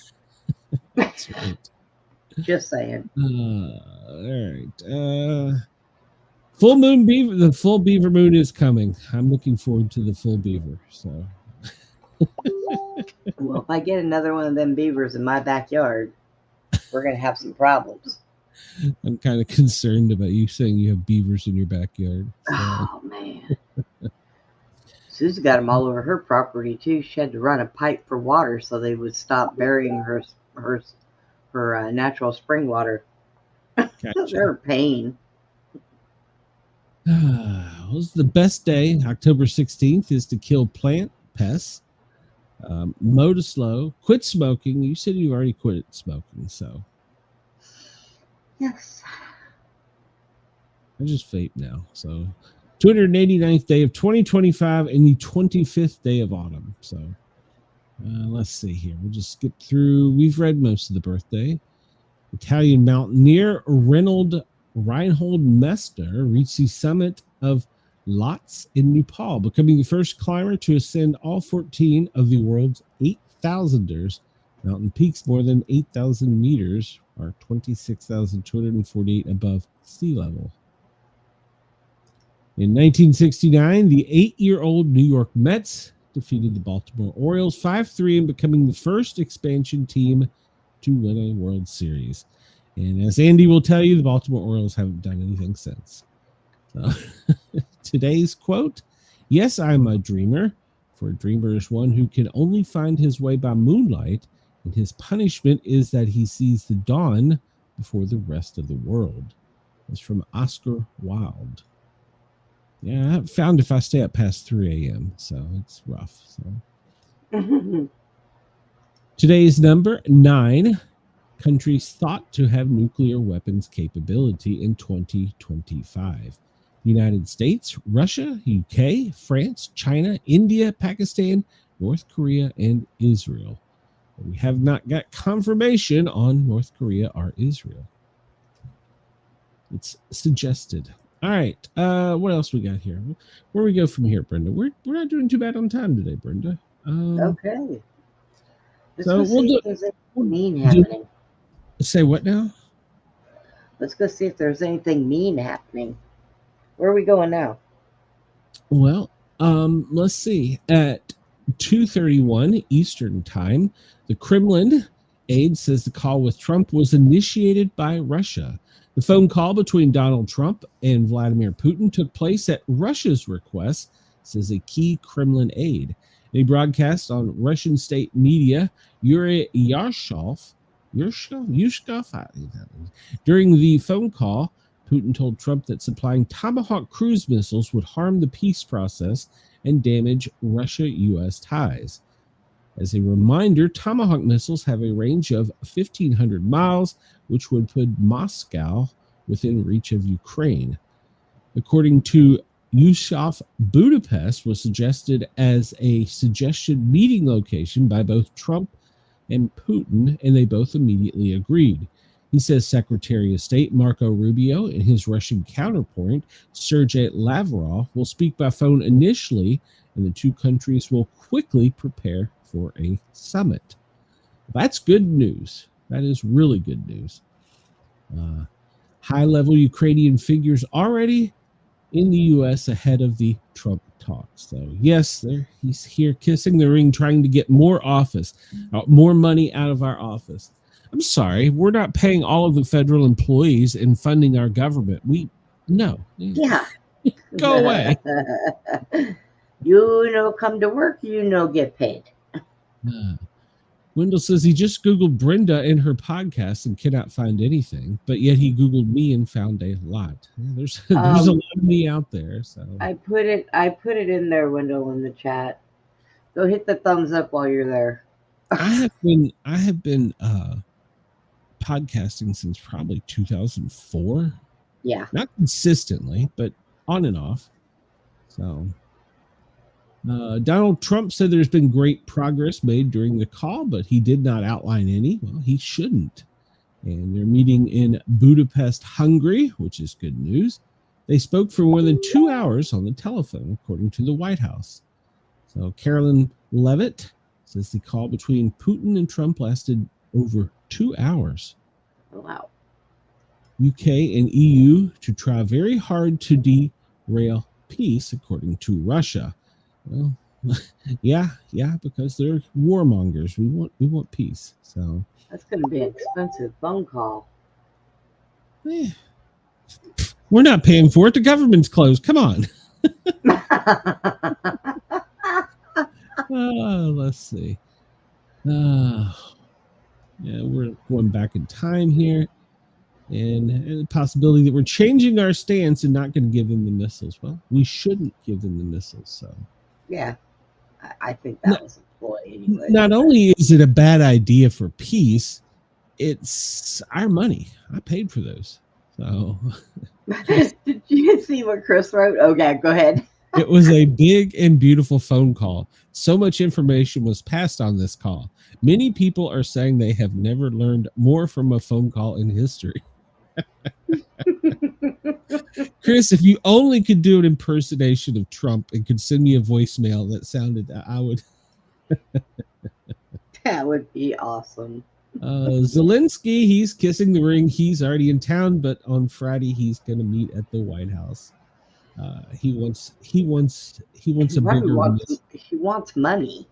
That's right. Just saying. All right. Full moon beaver. The full beaver moon is coming. I'm looking forward to the full beaver. So, well, if I get another one of them beavers in my backyard, we're gonna have some problems. I'm kind of concerned about you saying you have beavers in your backyard. So. Oh man. Susie got them all over her property too. She had to run a pipe for water so they would stop burying her natural spring water. Gotcha. They're a pain. Was the best day, October 16th, is to kill plant pests, mow to slow, quit smoking. You said you already quit smoking, so. Yes. I just vape now. So 289th day of 2025 and the 25th day of autumn. So let's see here. We'll just skip through. We've read most of the birthday. Italian mountaineer Reinhold Messner reached the summit of Lhotse in Nepal, becoming the first climber to ascend all 14 of the world's 8,000ers mountain peaks more than 8,000 meters, or 26,248 above sea level. In 1969, the 8-year-old New York Mets defeated the Baltimore Orioles 5-3 and becoming the first expansion team to win a World Series. And as Andy will tell you, the Baltimore Orioles haven't done anything since. So today's quote, "Yes, I'm a dreamer, for a dreamer is one who can only find his way by moonlight, and his punishment is that he sees the dawn before the rest of the world." That's from Oscar Wilde. Yeah, I found if I stay up past 3 a.m., so it's rough. So today's number 9. Countries thought to have nuclear weapons capability in 2025. United States, Russia, UK, France, China, India, Pakistan, North Korea, and Israel. We have not got confirmation on North Korea or Israel. It's suggested. All right. What else we got here? Where we go from here, Brenda? We're not doing too bad on time today, Brenda. Okay. Let's So go see if there's anything mean happening. Say what now? Let's go see if there's anything mean happening. Where are we going now? Well, let's see. At 2:31 Eastern Time, the Kremlin aide says the call with Trump was initiated by Russia. The phone call between Donald Trump and Vladimir Putin took place at Russia's request, says a key Kremlin aide. In a broadcast on Russian state media, Yuri Yushkov, during the phone call, Putin told Trump that supplying Tomahawk cruise missiles would harm the peace process and damage Russia-U.S. ties. As a reminder, Tomahawk missiles have a range of 1,500 miles, which would put Moscow within reach of Ukraine. According to Yusuf, Budapest was suggested as a suggested meeting location by both Trump and Putin, and they both immediately agreed. He says Secretary of State Marco Rubio and his Russian counterpart, Sergei Lavrov, will speak by phone initially, and the two countries will quickly prepare for a summit. That's good news. That is really good news. High-level Ukrainian figures already in the U.S. ahead of the Trump talks. So, yes, he's here kissing the ring, trying to get more money out of our office. I'm sorry, we're not paying all of the federal employees and funding our government. No. Yeah. Go away. Come to work, get paid. Wendell says he just Googled Brenda in her podcast and cannot find anything, but yet he Googled me and found a lot. There's a lot of me out there. So I put it in there, Wendell, in the chat. Go hit the thumbs up while you're there. I have been podcasting since probably 2004. Yeah. Not consistently, but on and off. So Donald Trump said there's been great progress made during the call, but he did not outline any. Well, he shouldn't. And they're meeting in Budapest, Hungary, which is good news. They spoke for more than 2 hours on the telephone, according to the White House. So Carolyn Levitt says the call between Putin and Trump lasted over 2 hours. Wow. UK and EU to try very hard to derail peace, according to Russia. Well, yeah, because they're warmongers. We want peace. So that's going to be an expensive phone call. We're not paying for it. The government's closed. Come on. Let's see. Yeah, we're going back in time here, and the possibility that we're changing our stance and not going to give them the missiles. Well, we shouldn't give them the missiles. So yeah, I think that was a ploy anyway. Not only is it a bad idea for peace, it's our money. I paid for those. So did you see what Chris wrote? Okay, go ahead. It was a big and beautiful phone call. So much information was passed on this call. Many people are saying they have never learned more from a phone call in history. Chris, if you only could do an impersonation of Trump and could send me a voicemail that sounded that, I would. That would be awesome. Zelensky, he's kissing the ring. He's already in town, but on Friday he's going to meet at the White House. He wants a bigger. He wants money.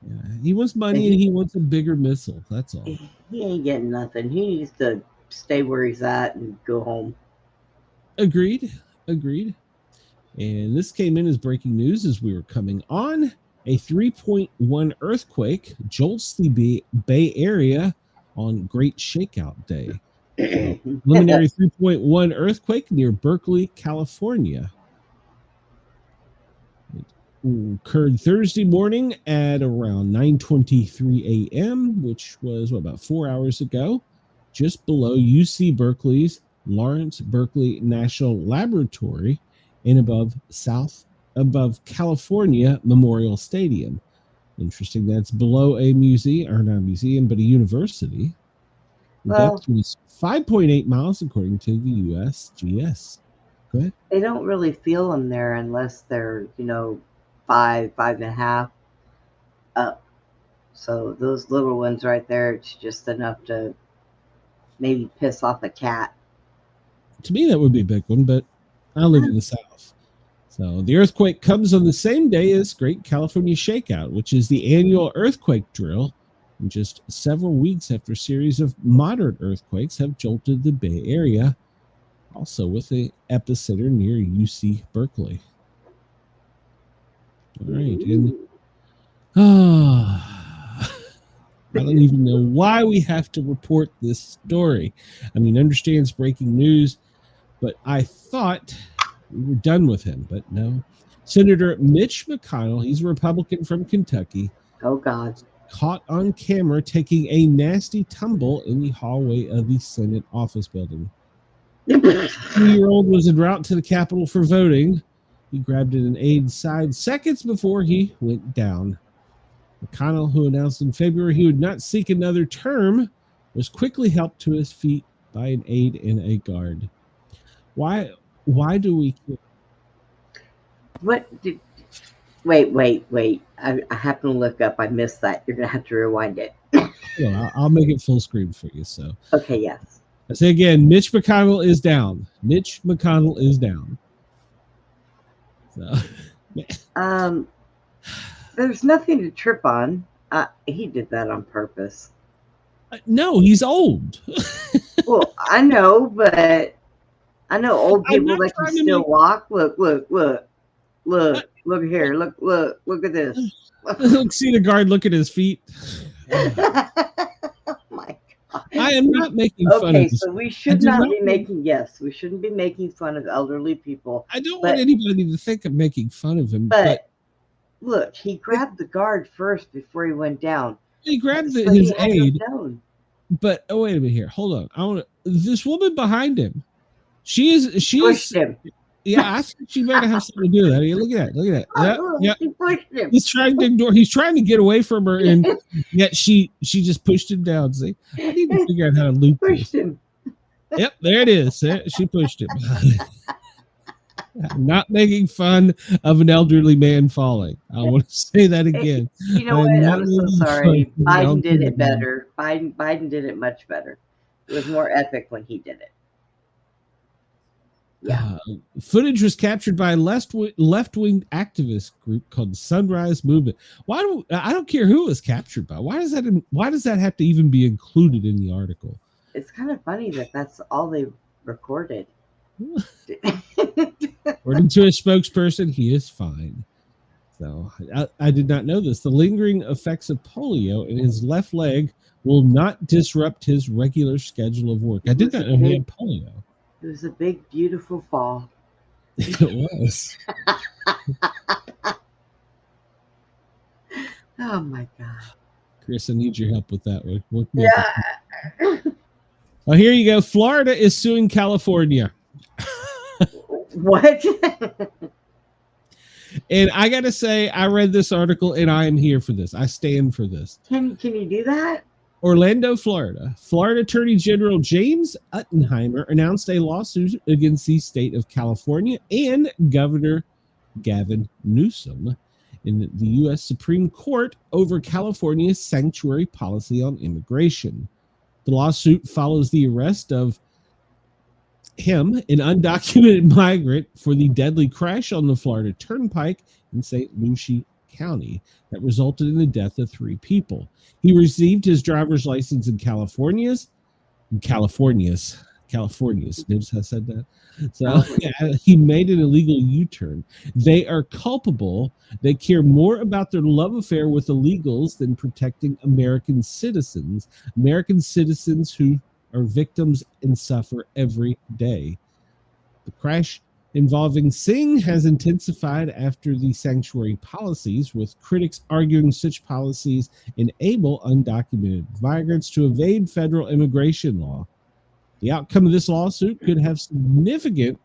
Yeah, he wants money and he wants a bigger missile. That's all. He ain't getting nothing. He needs to stay where he's at and go home. Agreed. And this came in as breaking news as we were coming on. A 3.1 earthquake jolts the Bay Area on Great Shakeout Day. Preliminary 3.1 earthquake near Berkeley, California. It occurred Thursday morning at around 9:23 a.m., which was about 4 hours ago, just below UC Berkeley's Lawrence Berkeley National Laboratory and above California Memorial Stadium. Interesting, that's below a museum, or not a museum, but a university. The depth was 5.8 miles, according to the USGS. Go ahead. They don't really feel them there unless they're, 5.5 up. So those little ones right there, it's just enough to maybe piss off a cat. To me, that would be a big one, but I live in the South. So the earthquake comes on the same day as Great California Shakeout, which is the annual earthquake drill, and just several weeks after a series of moderate earthquakes have jolted the Bay Area, also with the epicenter near UC Berkeley. All right, and I don't even know why we have to report this story. I mean, understand it's breaking news, but I thought we were done with him, but no. Senator Mitch McConnell, he's a Republican from Kentucky. Oh, God. Caught on camera taking a nasty tumble in the hallway of the Senate office building. The 2-year-old was en route to the Capitol for voting. He grabbed an aide's side seconds before he went down. McConnell, who announced in February he would not seek another term, was quickly helped to his feet by an aide and a guard. Why do we... Wait. I happened to look up. I missed that. You're going to have to rewind it. Well, I'll make it full screen for you. So. Okay, yes. I say again, Mitch McConnell is down. Mitch McConnell is down. So. There's nothing to trip on. He did that on purpose. No, he's old. Well, I know, but I know old people that can still walk. Look here. Look at this. See the guard look at his feet. Oh my God. I am not making fun of Okay, this. so we should not be making, we shouldn't be making fun of elderly people. I don't want anybody to think of making fun of him. But look, he grabbed the guard first before he went down. He grabbed his aide. But wait a minute here. Hold on. This woman behind him. She pushed him. Yeah, I think she better have something to do with that. Look at that. Yeah. He pushed him. He's trying to ignore. He's trying to get away from her, and yet she just pushed him down. See, I need to figure out how to loop pushed this. him. Yep, there it is. She pushed him. I'm not making fun of an elderly man falling. I want to say that again. You know what? I'm so sorry. Biden did it better. Biden did it much better. It was more epic when he did it. Yeah. Footage was captured by a left-wing activist group called the Sunrise Movement. I don't care who it was captured by. Why does that have to even be included in the article? It's kind of funny that that's all they recorded. According to a spokesperson, he is fine. So I did not know this. The lingering effects of polio in his left leg will not disrupt his regular schedule of work. I did not know he had polio. It was a big, beautiful fall. It was. Oh my God. Chris, I need your help with that one. Yeah. Oh, here you go. Florida is suing California. What? And I got to say, I read this article and I am here for this. I stand for this. Can you do that? Orlando, Florida. Florida Attorney General James Uttenheimer announced a lawsuit against the state of California and Governor Gavin Newsom in the U.S. Supreme Court over California's sanctuary policy on immigration. The lawsuit follows the arrest of him, an undocumented migrant, for the deadly crash on the Florida Turnpike in St. Lucie County that resulted in the death of 3 people. He received his driver's license in California's. Nibs has said that. So he made an illegal U-turn. They are culpable. They care more about their love affair with illegals than protecting American citizens who are victims and suffer every day. The crash involving Singh has intensified after the sanctuary policies, with critics arguing such policies enable undocumented migrants to evade federal immigration law. The outcome of this lawsuit could have significant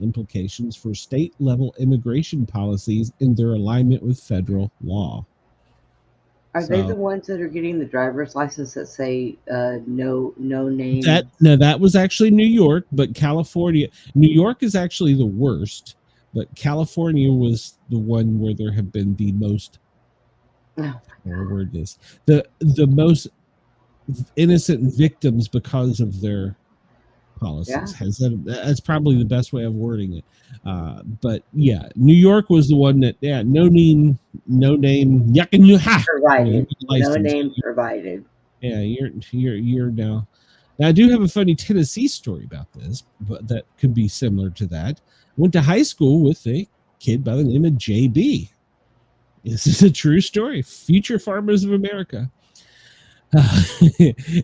implications for state-level immigration policies in their alignment with federal law. Are they the ones that are getting the driver's license that say no name? That was actually New York, but California. New York is actually the worst, but California was the one where there have been the most. The most innocent victims because of their policies. Yeah. That's probably the best way of wording it. But yeah, New York was the one that no name provided. No name provided. Yeah, you're now. Now I do have a funny Tennessee story about this, but that could be similar to that. I went to high school with a kid by the name of JB. This is a true story. Future Farmers of America.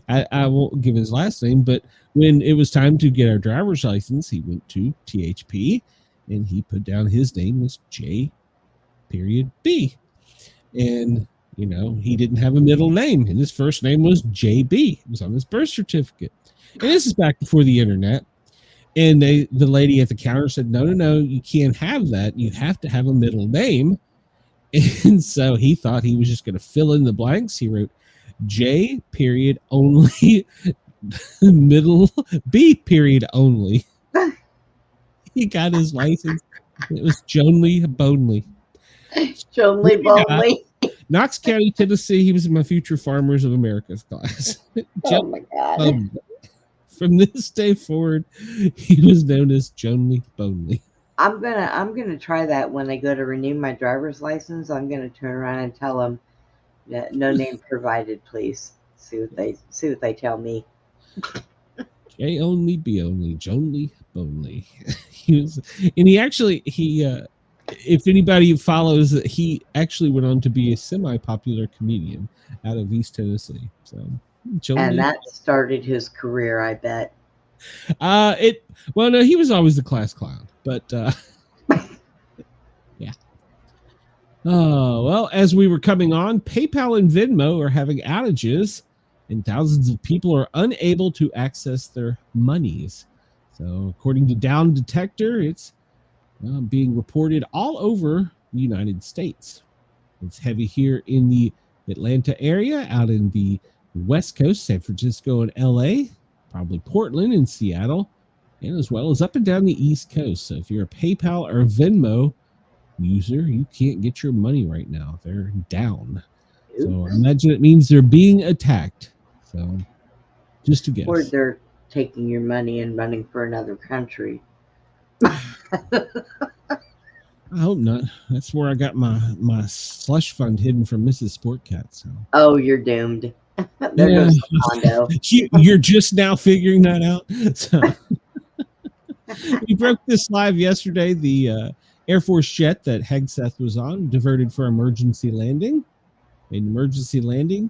I won't give his last name, but when it was time to get our driver's license, he went to THP and he put down his name as J. B. And, he didn't have a middle name, and his first name was JB. It was on his birth certificate. And this is back before the internet. And the lady at the counter said, no, you can't have that. You have to have a middle name. And so he thought he was just going to fill in the blanks. He wrote J. only, middle B. only. He got his license. It was Jonely Bonely. Jonely Bonely. Knox County, Tennessee. He was in my Future Farmers of America's class. Oh my God. Bonely. From this day forward, he was known as Jonely Bonely. I'm gonna try that when I go to renew my driver's license. I'm gonna turn around and tell them that no name provided, please. See what they tell me. J only, B only, Jonely Bonely. If anybody follows, he actually went on to be a semi-popular comedian out of East Tennessee. So, and that started his career, I bet. No, he was always the class clown, but yeah. Oh, well, as we were coming on, PayPal and Venmo are having outages, and thousands of people are unable to access their monies. So, according to Down Detector, it's being reported all over the United States. It's heavy here in the Atlanta area, out in the West Coast, San Francisco and LA, probably Portland and Seattle, and as well as up and down the East Coast. So if you're a PayPal or Venmo user, you can't get your money right now. They're down. Oops. So I imagine it means they're being attacked. So just to guess. Or they're taking your money and running for another country. I hope not. That's where I got my slush fund hidden from Mrs. Sportcat. So. Oh, you're doomed. There goes the condo. You're just now figuring that out. So. We broke this live yesterday. The Air Force jet that Hegseth was on diverted for emergency landing. An emergency landing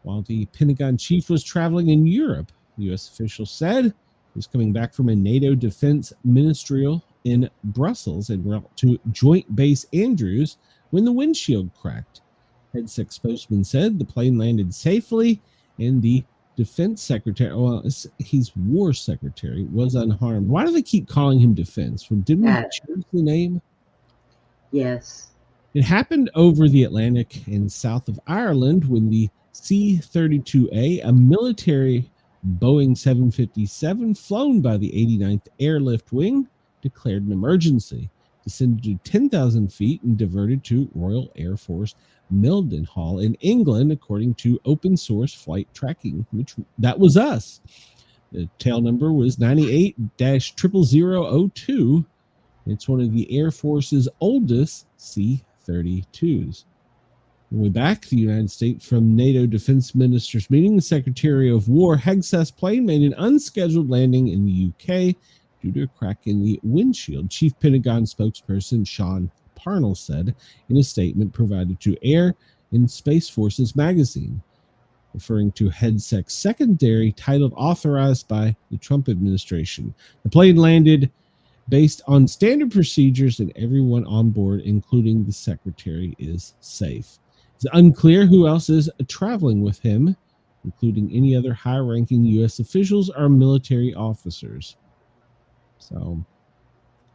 while the Pentagon chief was traveling in Europe. The U.S. official said he was coming back from a NATO defense ministerial in Brussels en route to Joint Base Andrews when the windshield cracked. Hegseth spokesman said the plane landed safely and the defense secretary, he's war secretary, was unharmed. Why do they keep calling him defense? Didn't we change the name? Yes. It happened over the Atlantic and south of Ireland when the C-32A, a military Boeing 757 flown by the 89th Airlift Wing, declared an emergency, descended to 10,000 feet and diverted to Royal Air Force Mildenhall in England, according to open source flight tracking, which that was us. The tail number was 98-00002. It's one of the Air Force's oldest C-32s. When we back, the United States from NATO defense ministers meeting, the Secretary of War Hegseth's plane made an unscheduled landing in the UK due to a crack in the windshield. Chief Pentagon spokesperson Sean Parnell said in a statement provided to Air and Space Forces magazine, referring to Hegseth's secondary titled authorized by the Trump administration. The plane landed based on standard procedures and everyone on board, including the secretary, is safe. It's unclear who else is traveling with him. including any other high-ranking U.S. officials or military officers. So,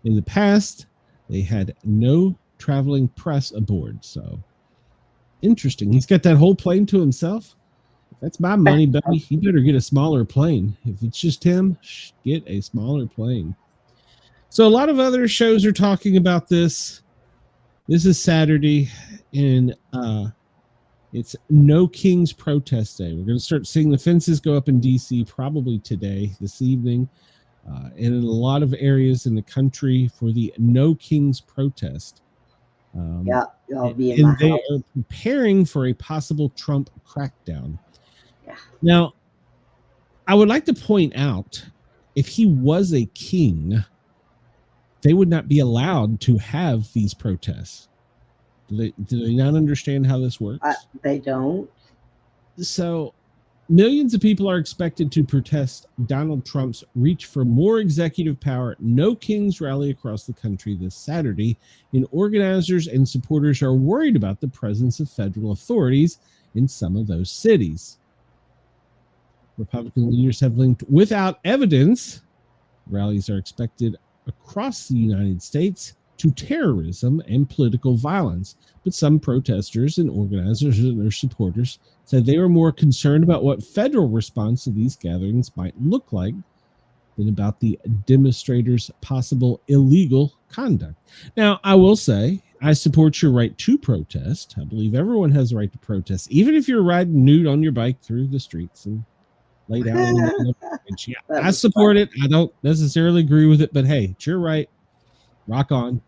in the past, they had no traveling press aboard. So, interesting. He's got that whole plane to himself. That's my money, buddy. You better get a smaller plane. If it's just him, get a smaller plane. So, a lot of other shows are talking about this. This is Saturday, and it's No Kings Protest Day. We're going to start seeing the fences go up in D.C. probably today, this evening, and in a lot of areas in the country for the No Kings protest. I'll be in and my they house. are preparing for a possible Trump crackdown. Yeah. Now, I would like to point out, if he was a king, they would not be allowed to have these protests. Do they not understand how this works? They don't. So, millions of people are expected to protest Donald Trump's reach for more executive power at No Kings rally across the country this Saturday, and organizers and supporters are worried about the presence of federal authorities in some of those cities. Republican leaders have linked without evidence rallies are expected across the United States to terrorism and political violence, but some protesters and organizers and their supporters said they were more concerned about what federal response to these gatherings might look like than about the demonstrators' possible illegal conduct. Now, I will say, I support your right to protest. I believe everyone has a right to protest, even if you're riding nude on your bike through the streets and laid out in the middle of the bridge. Yeah, I support it. I don't necessarily agree with it, but hey, it's your right. Rock on.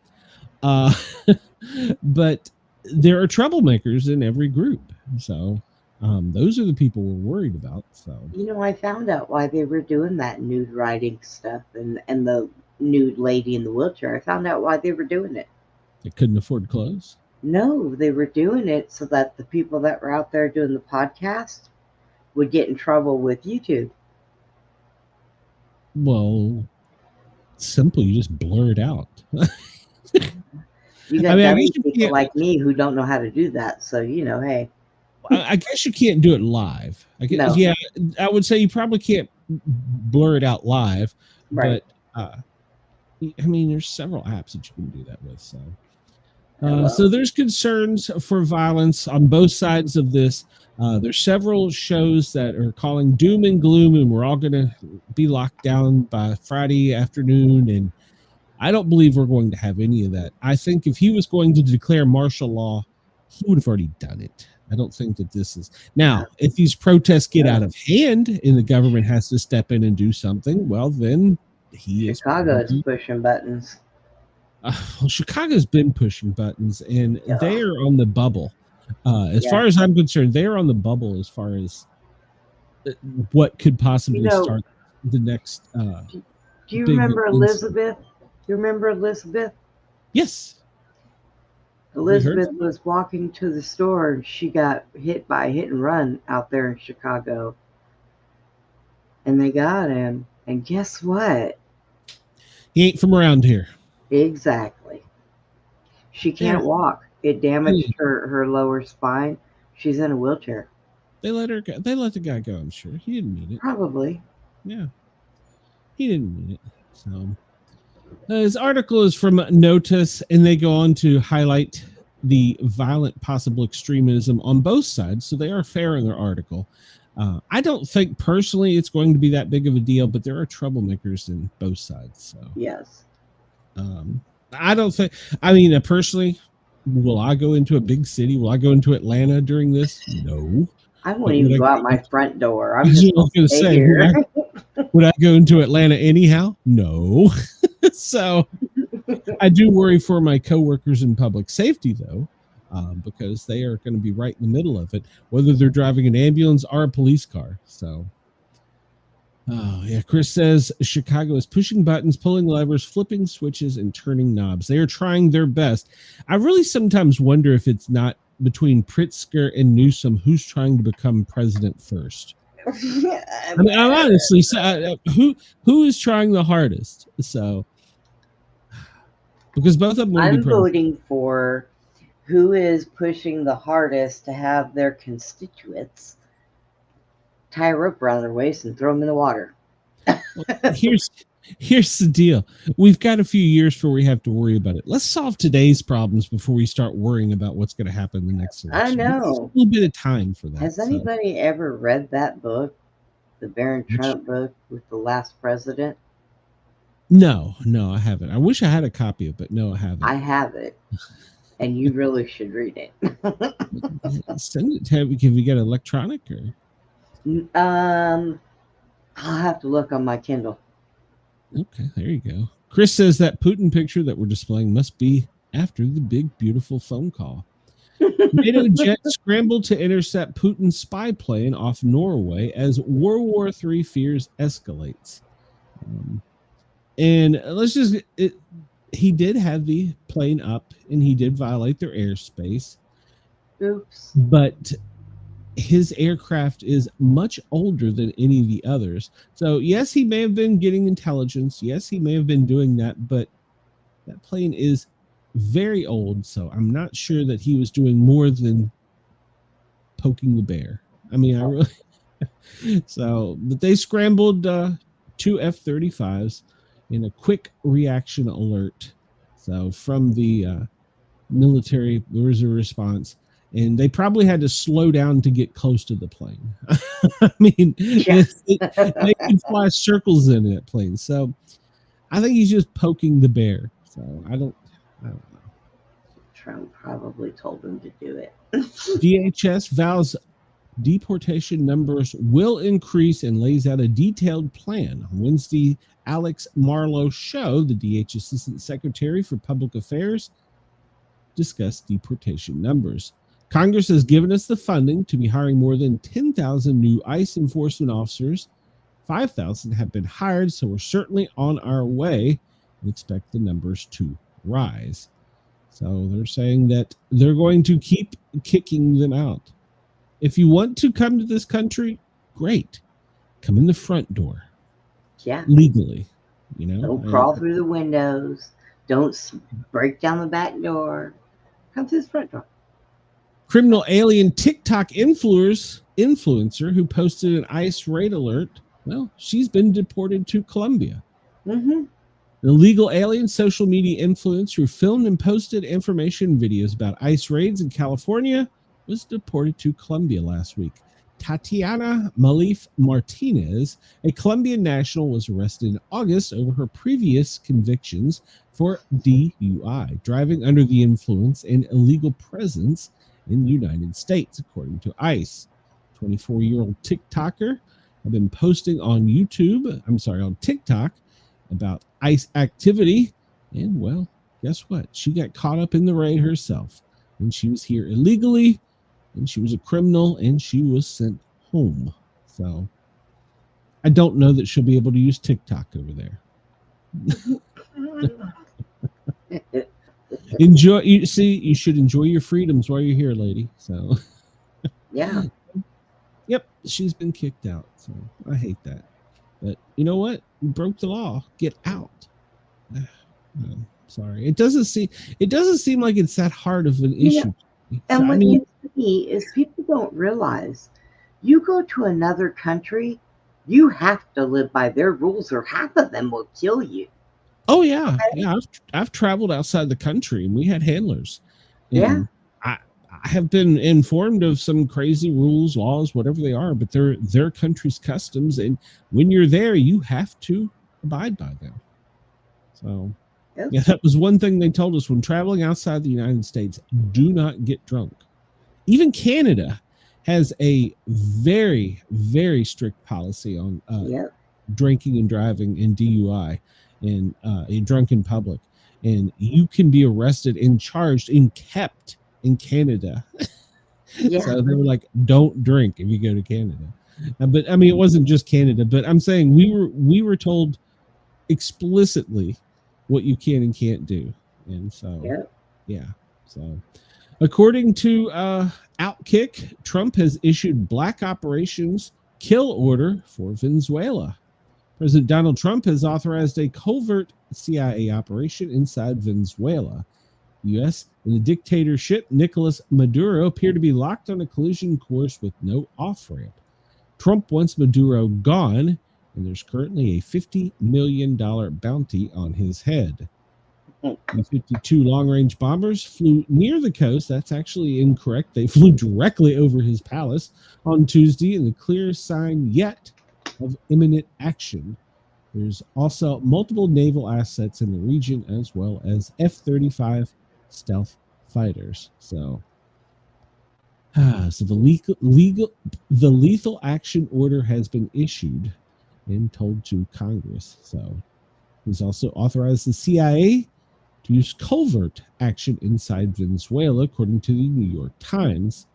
But there are troublemakers in every group. So those are the people we're worried about. So, I found out why they were doing that nude riding stuff and the nude lady in the wheelchair. I found out why they were doing it. they couldn't afford clothes. No, they were doing it so that the people that were out there doing the podcast would get in trouble with YouTube. Well, simple. You just blur it out. You got dummy people like me who don't know how to do that. So, hey. I guess you can't do it live. No. Yeah, I would say you probably can't blur it out live. Right. But, there's several apps that you can do that with. So, so there's concerns for violence on both sides of this. There's several shows that are calling doom and gloom, and we're all going to be locked down by Friday afternoon. And I don't believe we're going to have any of that. I think if he was going to declare martial law, he would have already done it. I don't think that this is. Now, if these protests get out of hand and the government has to step in and do something, well, then he is. Chicago is pushing buttons. Well, Chicago's been pushing buttons, and they are on the bubble. As far as I'm concerned, they are on the bubble as far as what could possibly start the next. Do you remember Elizabeth? You remember Elizabeth? Yes. Elizabeth was walking to the store and she got hit by a hit and run out there in Chicago. And they got him. And guess what? He ain't from around here. Exactly. She can't walk. It damaged her lower spine. She's in a wheelchair. They let the guy go, I'm sure. He didn't mean it. Probably. Yeah. He didn't mean it. So this article is from Notice, and they go on to highlight the violent possible extremism on both sides. So they are fair in their article. I don't think personally it's going to be that big of a deal, but there are troublemakers in both sides. So yes. I don't think, personally, will I go into a big city? Will I go into Atlanta during this? No. I won't even go out my front door. I'm just going to say, would I go into Atlanta anyhow? No. So I do worry for my coworkers in public safety, though, because they are going to be right in the middle of it, whether they're driving an ambulance or a police car. So, Chris says Chicago is pushing buttons, pulling levers, flipping switches, and turning knobs. They are trying their best. I really sometimes wonder if it's not between Pritzker and Newsom who's trying to become president first. I'm honestly, who is trying the hardest? So, because both of them. I'm voting for who is pushing the hardest to have their constituents tie a rope around their waist and throw them in the water. Here's the deal. We've got a few years before we have to worry about it. Let's solve today's problems before we start worrying about what's going to happen in the next election. I know. There's a little bit of time for that. Has anybody ever read that book, the Barron Trump book with the last president? No, I haven't. I wish I had a copy of it. No, I haven't. I have it, and you really should read it. Send it to me. Can we get electronic or? I'll have to look on my Kindle. Okay, there you go. Chris says that Putin picture that we're displaying must be after the big, beautiful phone call. NATO jet scrambled to intercept Putin's spy plane off Norway as World War III fears escalates. And let's just, he did have the plane up and he did violate their airspace. Oops. But his aircraft is much older than any of the others. So, yes, he may have been getting intelligence. Yes, he may have been doing that, but that plane is very old. So I'm not sure that he was doing more than poking the bear. I mean, I really. So, but they scrambled 2 F-35s in a quick reaction alert. So from the military, there was a response. And they probably had to slow down to get close to the plane. I mean, they can fly circles in that plane. So I think he's just poking the bear. So I don't know. Trump probably told him to do it. DHS vows deportation numbers will increase and lays out a detailed plan. On Wednesday, Alex Marlowe Show, the DH Assistant Secretary for Public Affairs, discussed deportation numbers. Congress has given us the funding to be hiring more than 10,000 new ICE enforcement officers. 5,000 have been hired, so we're certainly on our way and expect the numbers to rise. So they're saying that they're going to keep kicking them out. If you want to come to this country, great. Come in the front door. Yeah. Legally. You know? Don't crawl through the windows. Don't break down the back door. Come through the front door. Criminal alien TikTok influencer who posted an ICE raid alert. Well, she's been deported to Colombia. Mm-hmm. An illegal alien social media influencer who filmed and posted information videos about ICE raids in California was deported to Colombia last week. Tatiana Malif Martinez, a Colombian national, was arrested in August over her previous convictions for DUI, driving under the influence and illegal presence in the United States, according to ICE. 24-year-old TikToker had been posting on on TikTok about ICE activity. And, well, guess what? She got caught up in the raid herself. And she was here illegally, and she was a criminal, and she was sent home. So I don't know that she'll be able to use TikTok over there. You should enjoy your freedoms while you're here, lady. So yeah. Yep, she's been kicked out. So I hate that. But you know what? You broke the law. Get out. Sorry. It doesn't seem like it's that hard of an issue. And what gets me is people don't realize you go to another country, you have to live by their rules or half of them will kill you. Oh yeah. Yeah. I've traveled outside the country and we had handlers. Yeah. I have been informed of some crazy rules, laws, whatever they are, but they're their country's customs. And when you're there, you have to abide by them. So yeah, that was one thing they told us when traveling outside the United States, do not get drunk. Even Canada has a very, very strict policy on drinking and driving and DUI and drunk in public. And you can be arrested and charged and kept in Canada. So they were like, don't drink if you go to Canada. But I mean, it wasn't just Canada, but I'm saying we were told explicitly what you can and can't do. And so, so according to Outkick, Trump has issued black operations kill order for Venezuela. President Donald Trump has authorized a covert CIA operation inside Venezuela. The U.S. and the dictatorship Nicolas Maduro appear to be locked on a collision course with no off-ramp. Trump wants Maduro gone, and there's currently a $50 million bounty on his head. The 52 long-range bombers flew near the coast. That's actually incorrect. They flew directly over his palace on Tuesday in the clearest sign yet of imminent action. There's also multiple naval assets in the region, as well as F-35 stealth fighters. So the lethal action order has been issued and told to Congress. So he's also authorized the CIA to use covert action inside Venezuela, according to the New York Times.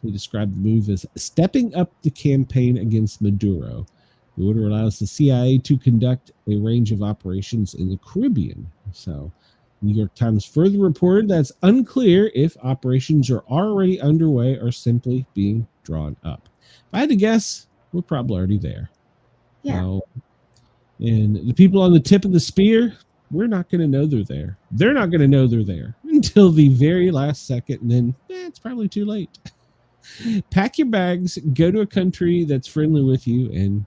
They described the move as stepping up the campaign against Maduro. The order allows the CIA to conduct a range of operations in the Caribbean. So, New York Times further reported that it's unclear if operations are already underway or simply being drawn up. If I had to guess, we're probably already there. Yeah. Now, and the people on the tip of the spear, we're not going to know they're there. They're not going to know they're there until the very last second, and then it's probably too late. Pack your bags, go to a country that's friendly with you, and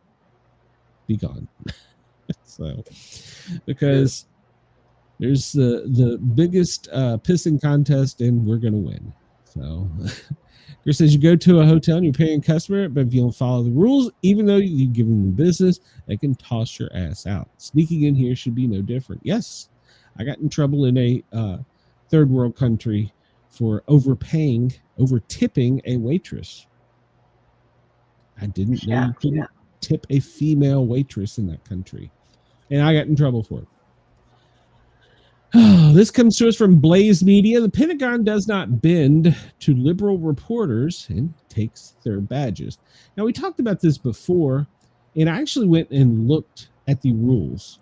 be gone. So, because there's the biggest pissing contest, and we're going to win. So, Chris says you go to a hotel and you're paying a customer, but if you don't follow the rules, even though you give them the business, they can toss your ass out. Sneaking in here should be no different. Yes, I got in trouble in a third world country for over-tipping a waitress. I didn't know you couldn't tip a female waitress in that country, and I got in trouble for it. This comes to us from Blaze Media. The Pentagon does not bend to liberal reporters and takes their badges. Now, we talked about this before, and I actually went and looked at the rules.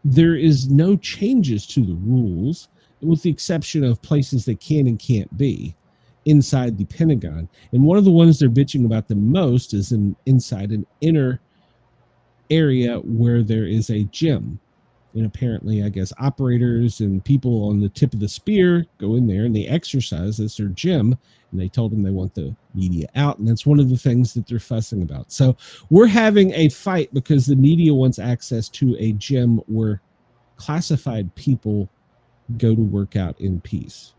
There is no changes to the rules, with the exception of places that can and can't be inside the Pentagon. And one of the ones they're bitching about the most is inside an inner area where there is a gym. And apparently, I guess, operators and people on the tip of the spear go in there and they exercise. That's their gym. And they told them they want the media out. And that's one of the things that they're fussing about. So we're having a fight because the media wants access to a gym where classified people go to work out in peace.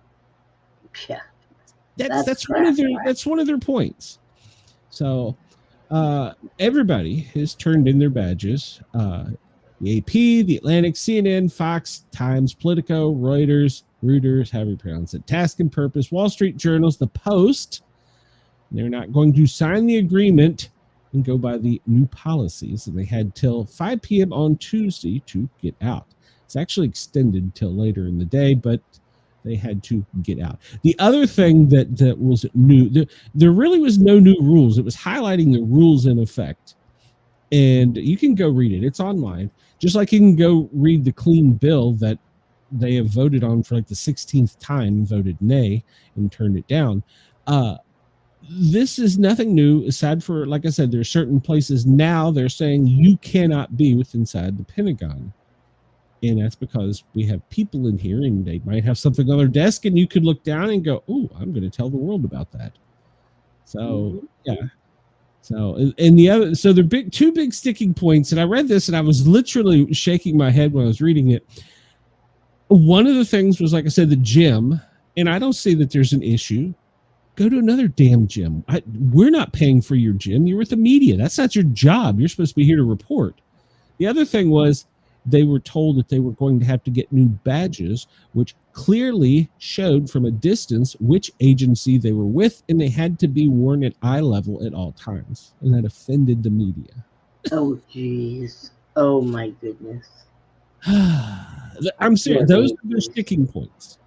Yeah. That's one of their points. So everybody has turned in their badges. The AP, the Atlantic, CNN, Fox, Times, Politico, Reuters, however you pronounce it, Task and Purpose, Wall Street Journals, The Post. They're not going to sign the agreement and go by the new policies. And they had till 5 p.m. on Tuesday to get out. It's actually extended till later in the day, but they had to get out. The other thing that was new, there really was no new rules. It was highlighting the rules in effect. And you can go read it. It's online. Just like you can go read the clean bill that they have voted on for like the 16th time, voted nay and turned it down. This is nothing new, aside for, like I said, there are certain places now they're saying you cannot be inside the Pentagon. And that's because we have people in here and they might have something on their desk and you could look down and go, oh, I'm going to tell the world about that. So, yeah. So, and the other, so they're two big sticking points. And I read this and I was literally shaking my head when I was reading it. One of the things was, like I said, the gym. And I don't see that there's an issue. Go to another damn gym. We're not paying for your gym. You're with the media. That's not your job. You're supposed to be here to report. The other thing was, they were told that they were going to have to get new badges, which clearly showed from a distance which agency they were with, and they had to be worn at eye level at all times. And that offended the media. Oh, geez. Oh, my goodness. I'm serious. Those are their sticking points.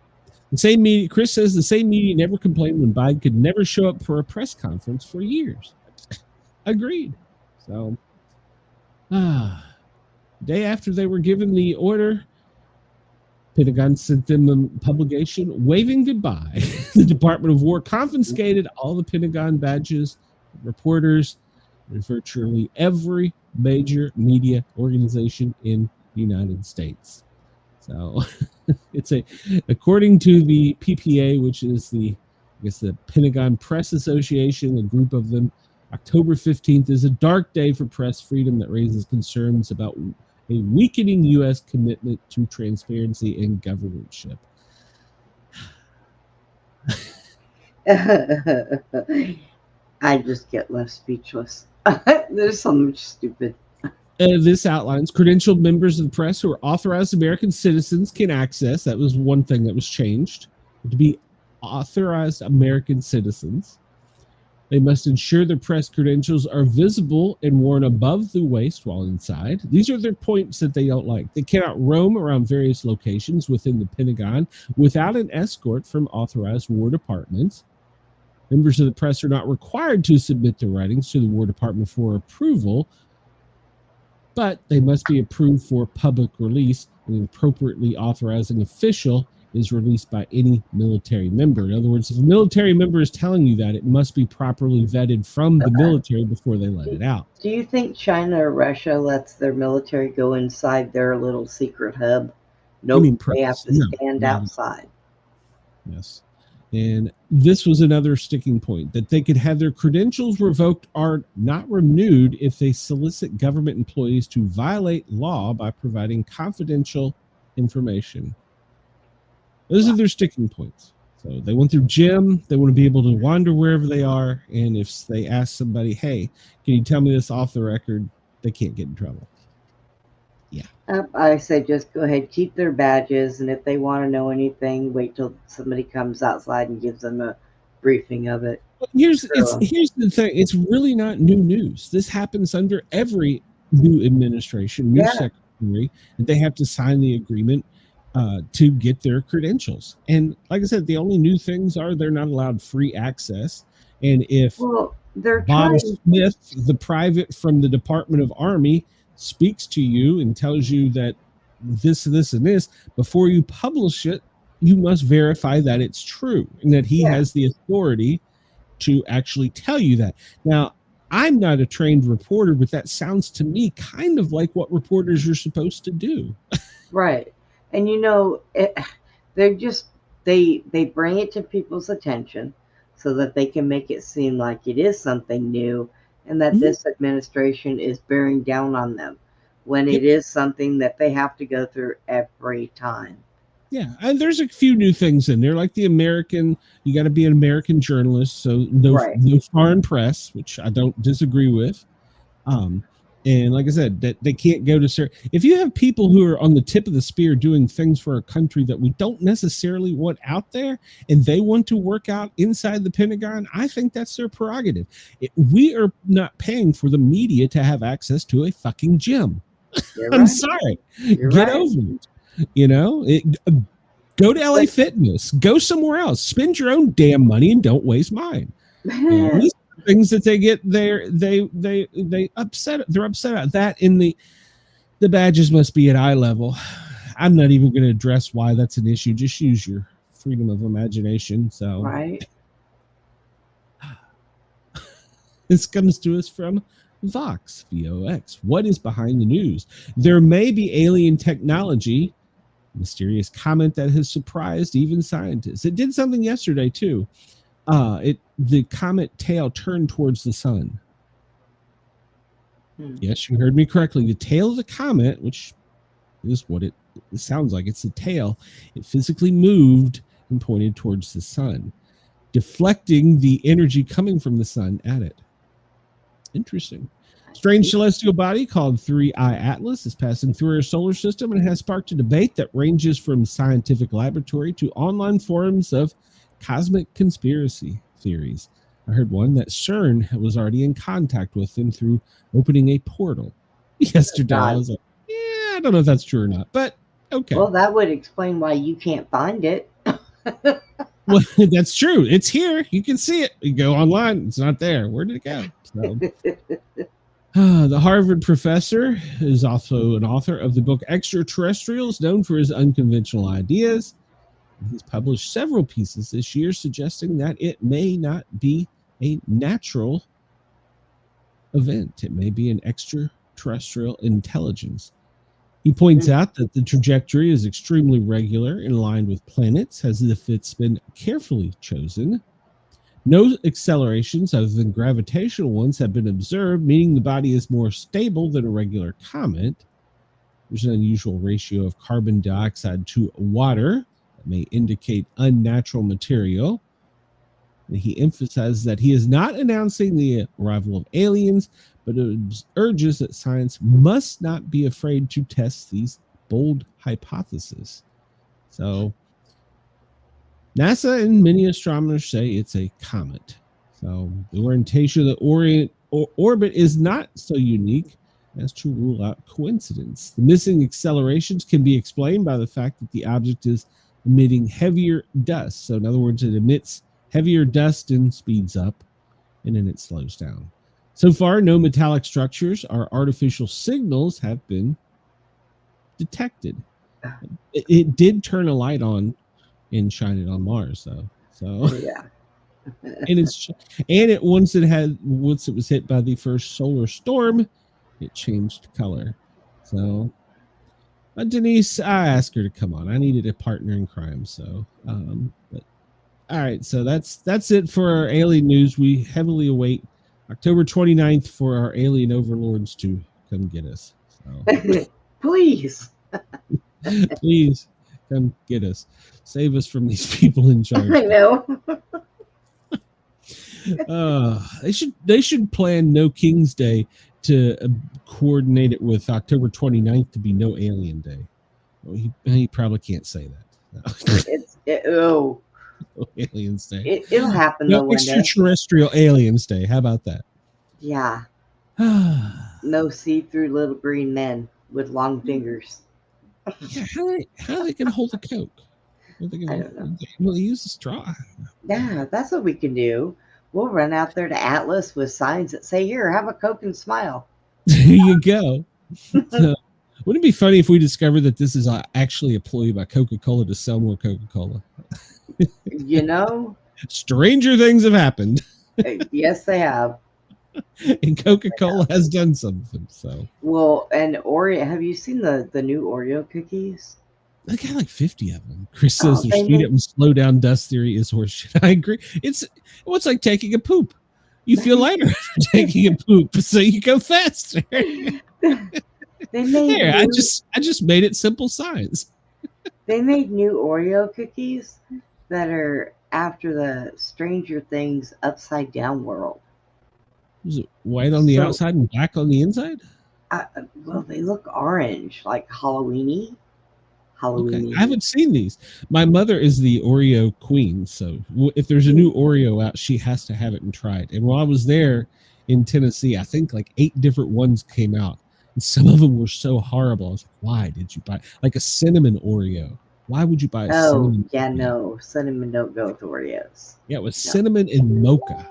The same media, Chris says the same media never complained when Biden could never show up for a press conference for years. Agreed. So, day after they were given the order, Pentagon sent them a publication waving goodbye. The Department of War confiscated all the Pentagon badges, reporters, and virtually every major media organization in the United States. So it's according to the PPA, which is the Pentagon Press Association, a group of them, October 15th is a dark day for press freedom that raises concerns about a weakening U.S. commitment to transparency and governmentship. I just get left speechless. There's so much stupid. This outlines credentialed members of the press who are authorized American citizens can access. That was one thing that was changed, to be authorized American citizens. They must ensure their press credentials are visible and worn above the waist while inside. These are their points that they don't like. They cannot roam around various locations within the Pentagon without an escort from authorized War Departments. Members of the press are not required to submit their writings to the War Department for approval, but they must be approved for public release. An appropriately authorizing official is released by any military member. In other words, if a military member is telling you that, it must be properly vetted from the military before they let it out. Do you think China or Russia lets their military go inside their little secret hub? No, they have to stand outside. Yes. And this was another sticking point, that they could have their credentials revoked or not renewed if they solicit government employees to violate law by providing confidential information. Those are their sticking points. So they want their gym. They want to be able to wander wherever they are. And if they ask somebody, hey, can you tell me this off the record? They can't get in trouble. Yeah. I say just go ahead, keep their badges. And if they want to know anything, wait till somebody comes outside and gives them a briefing of it. Here's the thing. It's really not new news. This happens under every new administration, new secretary, and they have to sign the agreement to get their credentials. And like I said, the only new things are they're not allowed free access. And if Bob Smith, the private from the Department of Army, speaks to you and tells you that this, and this, before you publish it, you must verify that it's true and that he has the authority to actually tell you that. Now, I'm not a trained reporter, but that sounds to me kind of like what reporters are supposed to do. Right. And you know, they're just they bring it to people's attention so that they can make it seem like it is something new and that this administration is bearing down on them when it is something that they have to go through every time. Yeah, and there's a few new things in there, like the American, you got to be an American journalist, so no foreign press, which I don't disagree with. And like I said, that they can't go to if you have people who are on the tip of the spear doing things for a country that we don't necessarily want out there, and they want to work out inside the Pentagon, I think that's their prerogative. We are not paying for the media to have access to a fucking gym. I'm sorry. Get over it. You know, go to LA Fitness, go somewhere else, spend your own damn money and don't waste mine. These things that they get there, they're upset at that. In the badges must be at eye level. I'm not even going to address why that's an issue. Just use your freedom of imagination. So this comes to us from Vox, VOX. What is behind the news? There may be alien technology, mysterious comment that has surprised even scientists. It did something yesterday too. The comet tail turned towards the sun. Yes, you heard me correctly. The tail of the comet, which is what it sounds like, it's the tail, it physically moved and pointed towards the sun, deflecting the energy coming from the sun at it. Interesting. Strange celestial body called 3I Atlas is passing through our solar system and has sparked a debate that ranges from scientific laboratory to online forums of cosmic conspiracy theories. I heard one that CERN was already in contact with them through opening a portal yesterday. I was like, yeah, I don't know if that's true or not, but okay. Well, that would explain why you can't find it. Well, that's true. It's here. You can see it. You go online. It's not there. Where did it go? So, the Harvard professor is also an author of the book Extraterrestrials, known for his unconventional ideas. He's published several pieces this year suggesting that it may not be a natural event. It may be an extraterrestrial intelligence. He points out that the trajectory is extremely regular and aligned with planets, as if it's been carefully chosen. No accelerations other than gravitational ones have been observed, meaning the body is more stable than a regular comet. There's an unusual ratio of carbon dioxide to water that may indicate unnatural material. And he emphasizes that he is not announcing the arrival of aliens, but urges that science must not be afraid to test these bold hypotheses. So NASA and many astronomers say it's a comet. So the orientation of the orbit is not so unique as to rule out coincidence. The missing accelerations can be explained by the fact that the object is emitting heavier dust. So in other words, it emits heavier dust and speeds up, and then it slows down. So far, no metallic structures or artificial signals have been detected. It did turn a light on and shine it on Mars, though. So Yeah. and once it was hit by the first solar storm, it changed color. So Denise, I asked her to come on. I needed a partner in crime. So but all right, so that's it for our alien news. We heavily await October 29th for our alien overlords to come get us. So Please. please come get us. Save us from these people in charge. I know. They should plan No King's Day to coordinate it with October 29th to be No Alien Day. Well, he probably can't say that. No. Aliens Day. It'll happen No though one day. Extraterrestrial Aliens Day. How about that? Yeah. No see-through little green men with long fingers. Yeah, how are they going to hold a Coke? I don't know. Will they use a straw? Yeah, that's what we can do. We'll run out there to Atlas with signs that say, "Here, have a Coke and smile." There you go. So, wouldn't it be funny if we discovered that this is actually a ploy by Coca-Cola to sell more Coca-Cola? You know? Stranger things have happened. Yes, they have. And Coca-Cola has done something. So, well, and Oreo. Have you seen the new Oreo cookies? I got like 50 of them. Chris says their speed up and slow down dust theory is horseshit. I agree. It's like taking a poop. You feel lighter after taking a poop, so you go faster. I just made it simple science. They made new Oreo cookies that are after the Stranger Things upside down world. Is it white on the outside and black on the inside? Well, they look orange, like Halloweeny. Okay. I haven't seen these. My mother is the Oreo queen, so if there's a new Oreo out, she has to have it and try it. And while I was there in Tennessee, I think like 8 different ones came out, and some of them were so horrible. I was like, "Why did you buy like a cinnamon Oreo? Why would you buy a cinnamon?" Yeah, no, cinnamon don't go with Oreos. Yeah, it was cinnamon and mocha.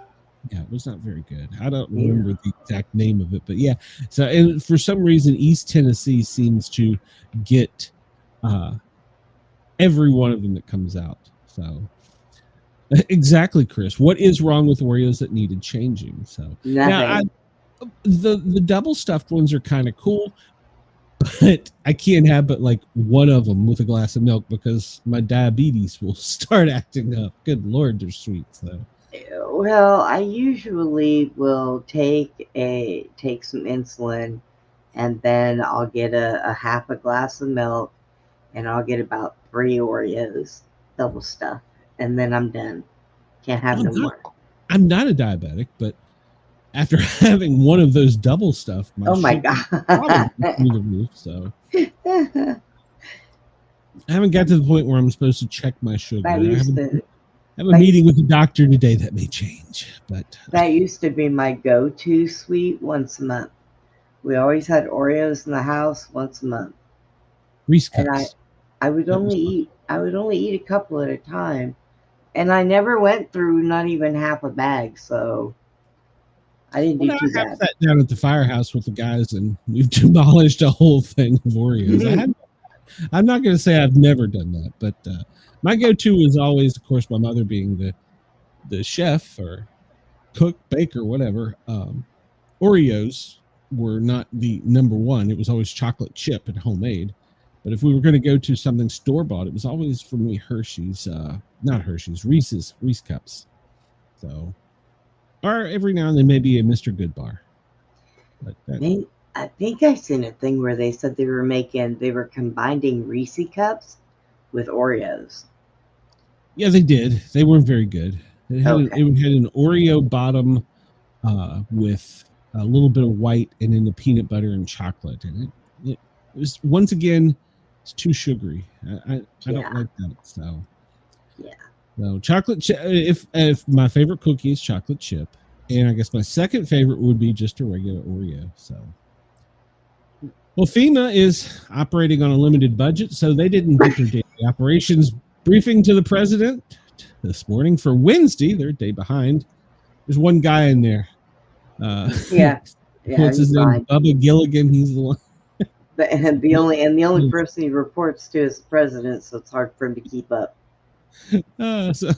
Yeah, it was not very good. I don't remember the exact name of it, but yeah. So, and for some reason, East Tennessee seems to get every one of them that comes out. So exactly, Chris. What is wrong with Oreos that needed changing? So now the double stuffed ones are kind of cool, but I can't have but like one of them with a glass of milk because my diabetes will start acting up. Good Lord, they're sweet. So. Well, I usually will take some insulin, and then I'll get a half a glass of milk, and I'll get about 3 Oreos, double stuff, and then I'm done. Can't have no more. I'm not a diabetic, but after having one of those double stuff, my God, through the roof. So I haven't got to the point where I'm supposed to check my sugar. I have a meeting with the doctor today that may change, but that used to be my go-to sweet once a month. We always had Oreos in the house once a month. Reese cups. And I would only eat a couple at a time, and I never went through not even half a bag, so I didn't do too bad. I sat down at the firehouse with the guys, and we've demolished a whole thing of Oreos. I'm not going to say I've never done that, but my go-to is always, of course, my mother being the chef or cook, baker, whatever. Oreos were not the number one. It was always chocolate chip and homemade. But if we were going to go to something store-bought, it was always for me Reese cups. So, or every now and then maybe a Mr. Goodbar. But I think I seen a thing where they said they were combining Reese cups with Oreos. yeah, they did. They weren't very good. It had an Oreo bottom with a little bit of white and then the peanut butter and chocolate. And it was, once again, it's too sugary. I don't like that. So yeah. No chocolate chip. If my favorite cookie is chocolate chip, and I guess my second favorite would be just a regular Oreo. So. Well, FEMA is operating on a limited budget, so they didn't get their daily operations briefing to the president this morning for Wednesday. They're a day behind. There's one guy in there. Yeah. What's his name? Bubba Gilligan. He's the one. And the only person he reports to is the president, so it's hard for him to keep up. So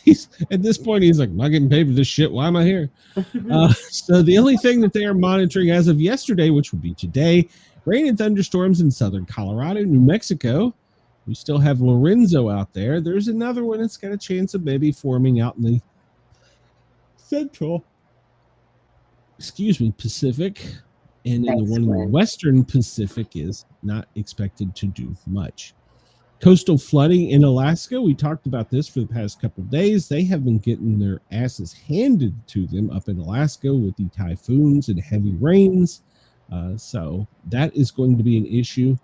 he's at this point he's like, I'm not getting paid for this shit. Why am I here? So the only thing that they are monitoring as of yesterday, which would be today, rain and thunderstorms in southern Colorado, New Mexico. We still have Lorenzo out there. There's another one that's got a chance of maybe forming out in the central, Pacific, and then the one in the western Pacific is not expected to do much. Coastal flooding in Alaska. We talked about this for the past couple of days. They have been getting their asses handed to them up in Alaska with the typhoons and heavy rains. So that is going to be an issue.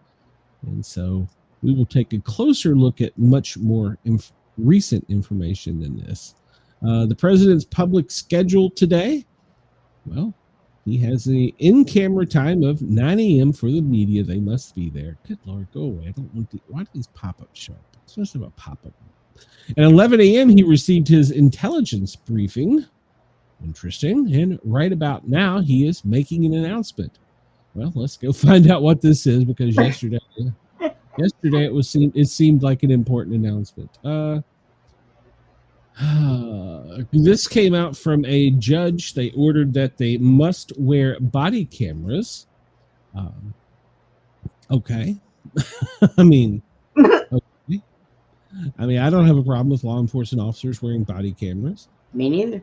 And so we will take a closer look at much more recent information than this. The president's public schedule today. Well, he has the in-camera time of 9 a.m. for the media. They must be there. Good Lord, go away. I don't want why do these pop-ups show up? It's just about pop-up. At 11 a.m., he received his intelligence briefing. Interesting. And right about now, he is making an announcement. Well, let's go find out what this is, because yesterday it seemed like an important announcement. This came out from a judge. They ordered that they must wear body cameras. Okay. I mean, okay. I don't have a problem with law enforcement officers wearing body cameras. Me neither.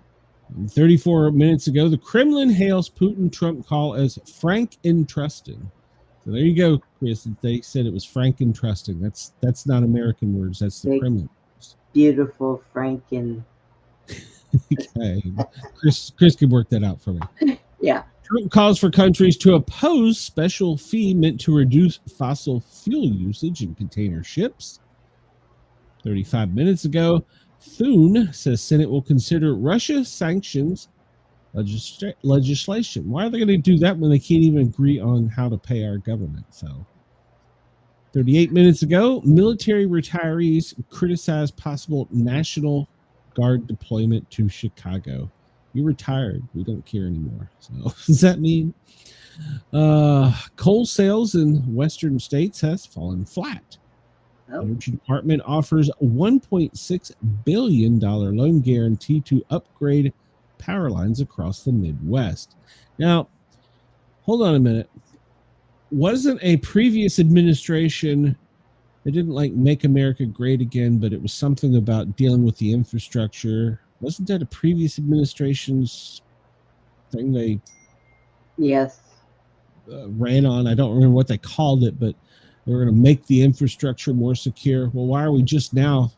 34 minutes ago, the Kremlin hails Putin-Trump call as frank and trusting. So there you go, Chris. They said it was frank and trusting. That's not American words. That's the Kremlin. Beautiful, frank, and okay. Chris can work that out for me. Yeah. Trump calls for countries to oppose special fee meant to reduce fossil fuel usage in container ships. 35 minutes ago, Thune says Senate will consider Russia sanctions legislation. Why are they going to do that when they can't even agree on how to pay our government? So 38 minutes ago, military retirees criticized possible National Guard deployment to Chicago. You retired. We don't care anymore. So does that mean coal sales in western states has fallen flat? Oh. Energy Department offers $1.6 billion loan guarantee to upgrade power lines across the Midwest. Now, hold on a minute. Wasn't a previous administration, they didn't like make America great again, but it was something about dealing with the infrastructure. Wasn't that a previous administration's thing they ran on? I don't remember what they called it, but they were going to make the infrastructure more secure. Well, why are we just now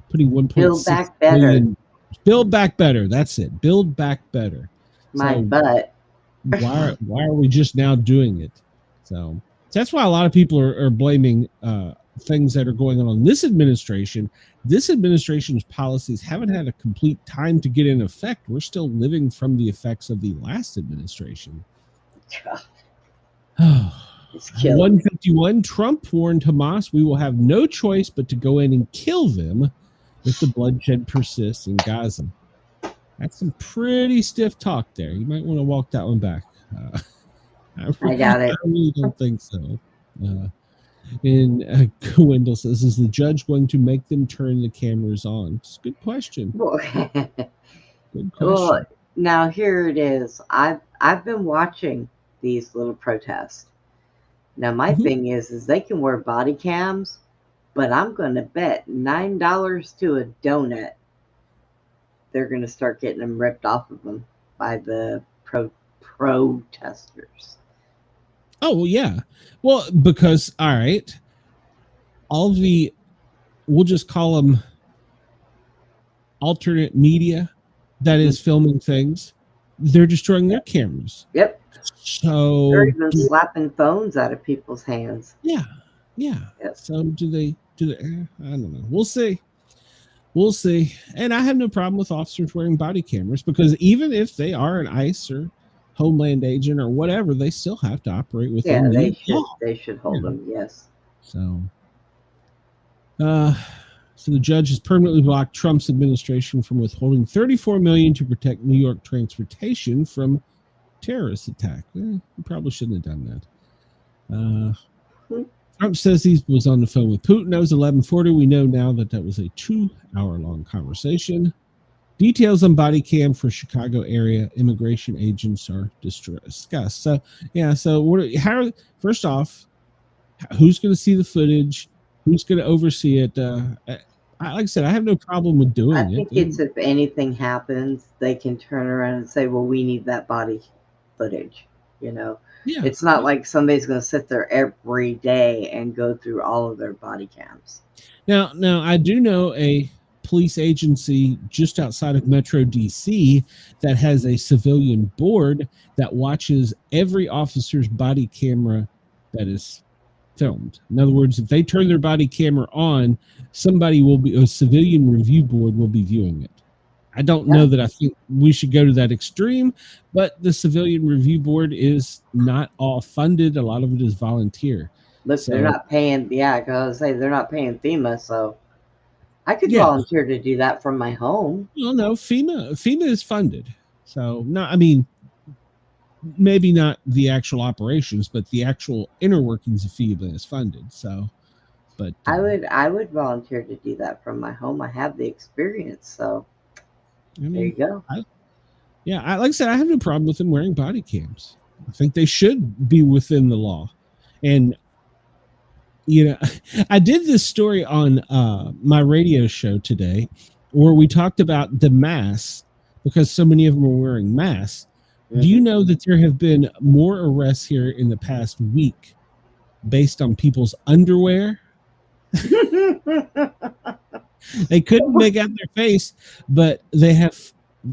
putting 1.6 billion? Build back better. That's it. Build back better. My butt. why are we just now doing it? So that's why a lot of people are blaming things that are going on this administration. This administration's policies haven't had a complete time to get in effect. We're still living from the effects of the last administration. 151, Trump warned Hamas, we will have no choice but to go in and kill them if the bloodshed persists in Gaza. That's some pretty stiff talk there. You might want to walk that one back. I doubt it. I really don't think so. And Wendell says, is the judge going to make them turn the cameras on? It's a good question. Good question. Well, now here it is. I've been watching these little protests. Now my thing is they can wear body cams, but I'm going to bet $9 to a donut they're going to start getting them ripped off of them by the protesters. Oh, well, yeah. Well, because, all right, all the, we'll just call them alternate media that is filming things, they're destroying their cameras. Yep. So they're even slapping phones out of people's hands. Yeah. Yep. So do they, I don't know. We'll see. And I have no problem with officers wearing body cameras, because even if they are an ICE or Homeland agent or whatever, they still have to operate within the law. They should hold them, yes. So the judge has permanently blocked Trump's administration from withholding $34 million to protect New York transportation from terrorist attack. You probably shouldn't have done that. Trump says he was on the phone with Putin. That was 11:40. We know now that was a 2-hour-long conversation. Details on body cam for Chicago area immigration agents are discussed. So, yeah. So, first off, who's going to see the footage? Who's going to oversee it? Like I said, I have no problem with doing it. I think it's, if anything happens, they can turn around and say, well, we need that body footage, Yeah. It's not like somebody's going to sit there every day and go through all of their body cams. Now, I do know a police agency just outside of Metro DC that has a civilian board that watches every officer's body camera that is filmed. In other words, if they turn their body camera on, a civilian review board will be viewing it. I don't know that I think we should go to that extreme, but the civilian review board is not all funded. A lot of it is volunteer. Look, they're not paying. Yeah, because they're not paying FEMA, so I could volunteer to do that from my home. Well, no, FEMA is funded. So, no, I mean, maybe not the actual operations, but the actual inner workings of FEMA is funded. So, but I would volunteer to do that from my home. I have the experience, so. There you go. Like I said, I have no problem with them wearing body cams. I think they should be within the law. And, I did this story on my radio show today where we talked about the masks, because so many of them are wearing masks. Mm-hmm. Do you know that there have been more arrests here in the past week based on people's underwear? They couldn't make out their face, but they have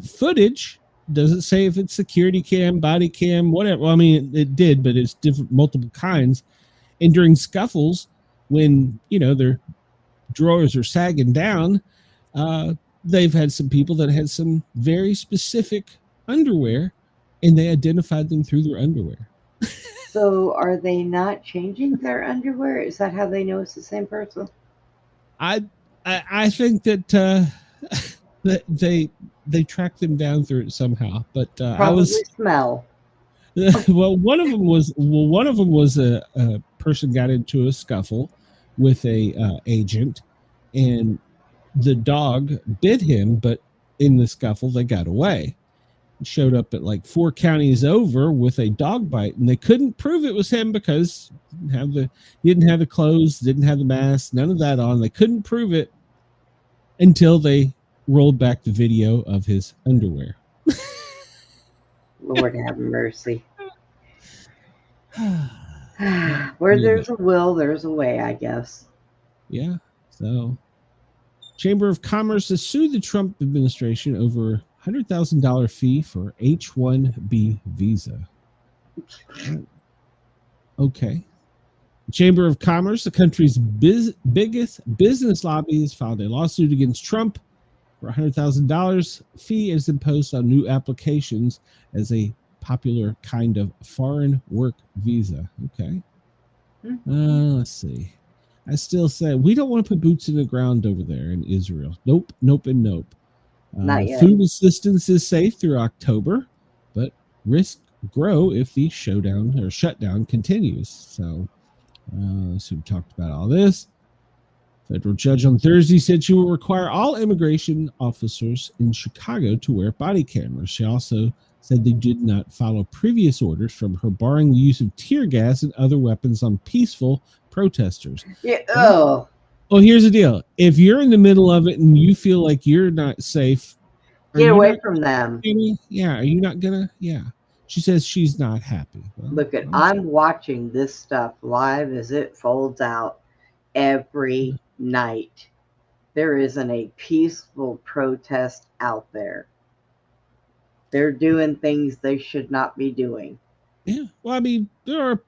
footage. Doesn't say if it's security cam, body cam, whatever. Well, I mean, it did, but it's different, multiple kinds. And during scuffles, when their drawers are sagging down, they've had some people that had some very specific underwear, and they identified them through their underwear. So, are they not changing their underwear? Is that how they know it's the same person? I think that that they tracked them down through it somehow, but probably smell. Well, one of them was a person got into a scuffle with a agent, and the dog bit him, but in the scuffle they got away. He showed up at like 4 counties over with a dog bite, and they couldn't prove it was him because he didn't have the clothes, didn't have the mask, none of that on. They couldn't prove it until they rolled back the video of his underwear. Lord have mercy. Where there's a will, there's a way, I guess. Yeah. So, Chamber of Commerce has sued the Trump administration over $100,000 fee for H-1B visa. Okay. The Chamber of Commerce, the country's biggest business lobby, has filed a lawsuit against Trump for $100,000 fee is imposed on new applications as a popular kind of foreign work visa. Okay. Let's see. I still say we don't want to put boots in the ground over there in Israel. Nope. Not yet. Food assistance is safe through October, but risks grow if the shutdown continues. So we talked about all this. Federal judge on Thursday said she will require all immigration officers in Chicago to wear body cameras. She also said they did not follow previous orders from her, barring the use of tear gas and other weapons on peaceful protesters. Yeah. Oh. Well, here's the deal. If you're in the middle of it and you feel like you're not safe, Get away from them. Yeah, are you not gonna? Yeah. She says she's not happy. Well, Look at, I'm watching this stuff live as it folds out every night. There isn't a peaceful protest out there. They're doing things they should not be doing. Yeah, well, I mean, there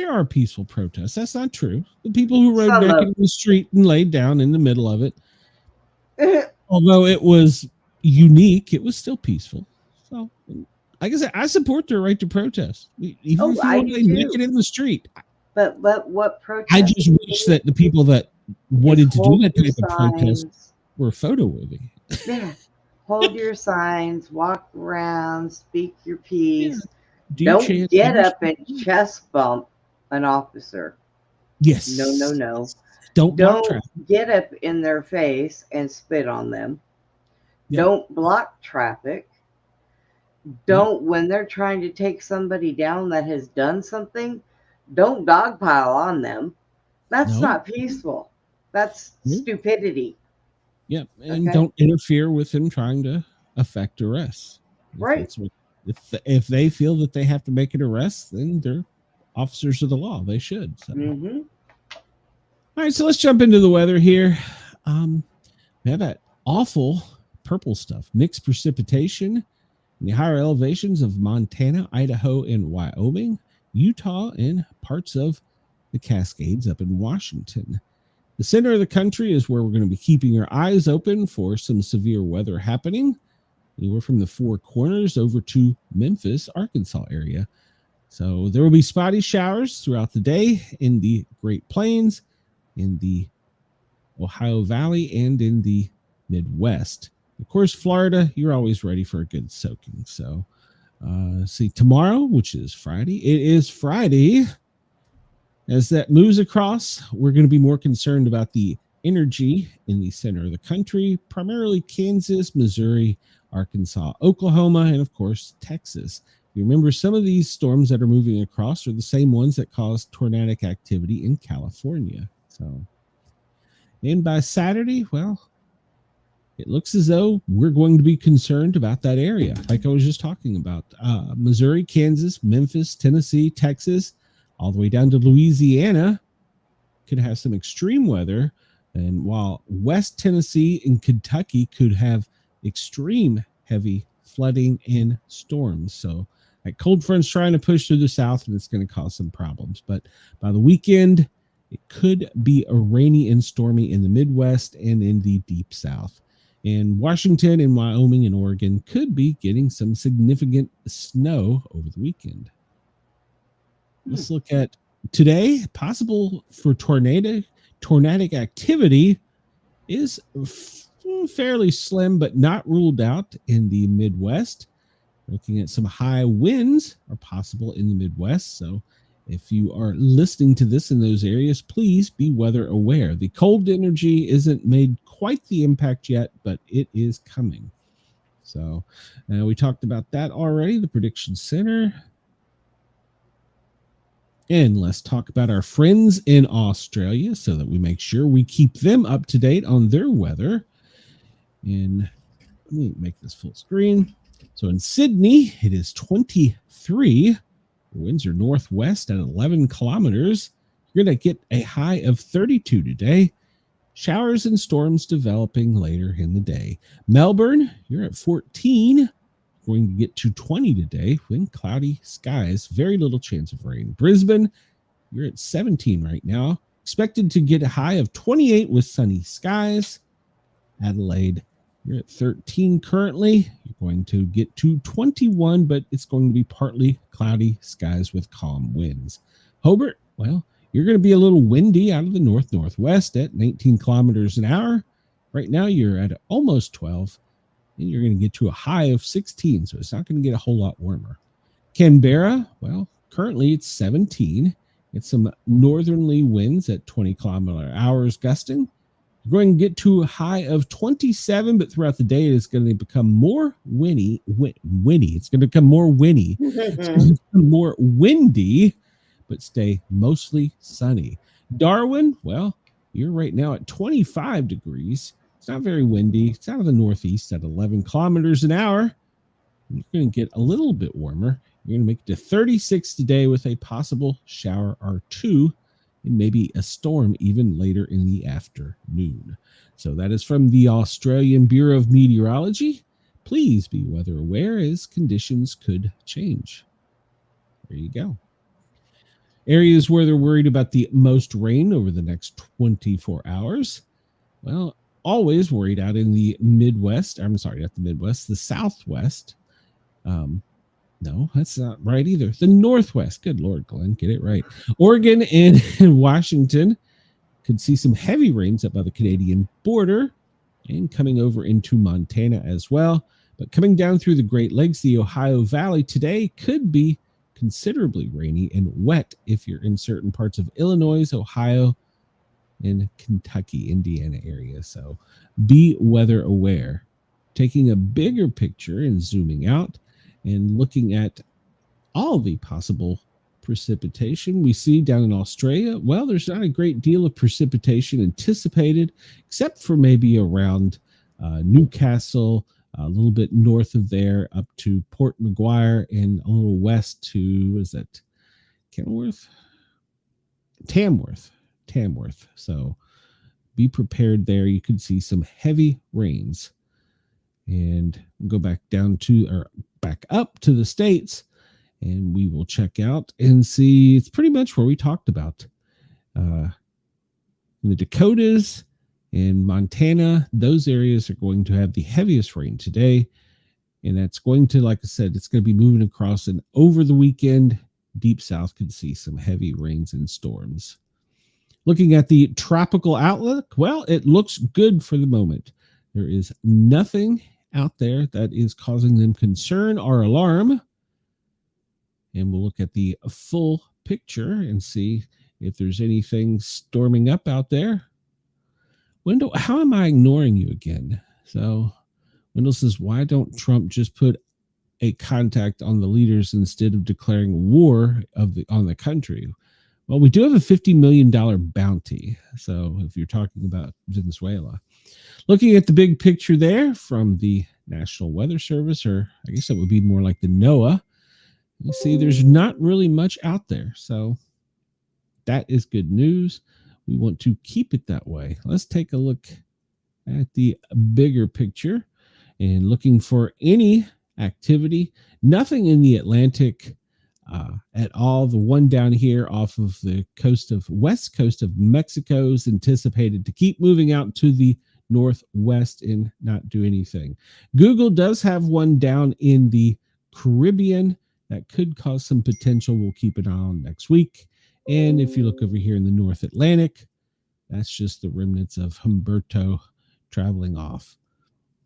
are peaceful protests. That's not true. The people who rode naked in the street and laid down in the middle of it, although it was unique, it was still peaceful. So, like I said, I support their right to protest, even if you want to lay naked in the street. But what protest? I just wish that the people that wanted to do that type of protest were photo worthy. Yeah, hold your signs, walk around, speak your piece. Yeah. Don't get up and chest bump an officer. Yes. No. Don't get up in their face and spit on them. Yep. Don't block traffic. Don't, when they're trying to take somebody down that has done something, don't dogpile on them. That's not peaceful. That's stupidity. Yep. And don't interfere with him trying to effect arrests. Right. If they feel that they have to make an arrest, then they're officers of the law. They should. So. Mm-hmm. All right, so let's jump into the weather here. We have that awful purple stuff, mixed precipitation in the higher elevations of Montana, Idaho, and Wyoming, Utah, and parts of the Cascades up in Washington. The center of the country is where we're going to be keeping our eyes open for some severe weather happening. Anywhere from the Four Corners over to Memphis, Arkansas area. So there will be spotty showers throughout the day in the Great Plains, in the Ohio Valley, and in the Midwest. Of course, Florida, you're always ready for a good soaking. So see, tomorrow, which is Friday, it is Friday. As that moves across, we're going to be more concerned about the energy in the center of the country, primarily Kansas, Missouri, Arkansas, Oklahoma, and of course, Texas. You remember some of these storms that are moving across are the same ones that caused tornadic activity in California. So, and by Saturday, well, it looks as though we're going to be concerned about that area, like I was just talking about. Missouri, Kansas, Memphis, Tennessee, Texas, all the way down to Louisiana could have some extreme weather. And while West Tennessee and Kentucky could have extreme heavy flooding and storms. So that cold front's trying to push through the south, and it's going to cause some problems. But by the weekend, it could be a rainy and stormy in the Midwest and in the deep south. And Washington and Wyoming and Oregon could be getting some significant snow over the weekend. Let's look at today. Possible for tornadic activity is fairly slim, but not ruled out in the Midwest. Looking at some high winds are possible in the Midwest. So if you are listening to this in those areas, please be weather aware. The cold energy isn't made quite the impact yet, but it is coming. So we talked about that already, the Prediction Center. And let's talk about our friends in Australia so that we make sure we keep them up to date on their weather. And let me make this full screen. So in Sydney, it is 23. The winds are northwest at 11 kilometers. You're going to get a high of 32 today. Showers and storms developing later in the day. Melbourne, you're at 14. Going to get to 20 today with cloudy skies. Very little chance of rain. Brisbane, you're at 17 right now. Expected to get a high of 28 with sunny skies. Adelaide, you're at 13 currently. You're going to get to 21, but it's going to be partly cloudy skies with calm winds. Hobart, well, you're going to be a little windy out of the north-northwest at 19 kilometers an hour. Right now, you're at almost 12. And you're going to get to a high of 16, so it's not going to get a whole lot warmer. Canberra, well, currently it's 17. It's some northerly winds at 20 kilometer hours gusting. You're going to get to a high of 27, but throughout the day, it's going to become more windy. It's going to become more windy. It's going to become more windy, but stay mostly sunny. Darwin, well, you're right now at 25 degrees. It's not very windy. It's out of the northeast at 11 kilometers an hour. You're going to get a little bit warmer. You're going to make it to 36 today with a possible shower or two, and maybe a storm even later in the afternoon. So that is from the Australian Bureau of Meteorology. Please be weather aware as conditions could change. There you go. Areas where they're worried about the most rain over the next 24 hours. Well, always worried out in the Midwest. I'm sorry, not the Midwest, the Southwest. No, that's not right either. The Northwest. Good Lord, Glenn, get it right. Oregon and Washington could see some heavy rains up by the Canadian border and coming over into Montana as well. But coming down through the Great Lakes, the Ohio Valley today could be considerably rainy and wet if you're in certain parts of Illinois, Ohio, and Kentucky, Indiana area. So be weather aware. Taking a bigger picture and zooming out and looking at all the possible precipitation we see down in Australia, well, there's not a great deal of precipitation anticipated, except for maybe around Newcastle, a little bit north of there up to Port Maguire, and a little west to, is that Kenworth? Tamworth. So be prepared there. You could see some heavy rains. And we'll go back up to the States, and we will check out and see. It's pretty much where we talked about the Dakotas and Montana. Those areas are going to have the heaviest rain today, and that's going to, like I said, it's going to be moving across, and over the weekend, deep south could see some heavy rains and storms. Looking at the tropical outlook, well, it looks good for the moment. There is nothing out there that is causing them concern or alarm. And we'll look at the full picture and see if there's anything storming up out there. Wendell, how am I ignoring you again? So Wendell says, why don't Trump just put a contact on the leaders instead of declaring war on the country? Well, we do have a $50 million bounty. So if you're talking about Venezuela, looking at the big picture there from the National Weather Service, or I guess that would be more like the NOAA, you see there's not really much out there. So that is good news. We want to keep it that way. Let's take a look at the bigger picture and looking for any activity. Nothing in the Atlantic at all. The one down here off of the west coast of Mexico is anticipated to keep moving out to the northwest and not do anything. Google does have one down in the Caribbean that could cause some potential. We'll keep an eye on next week. And if you look over here in the North Atlantic, that's just the remnants of Humberto traveling off.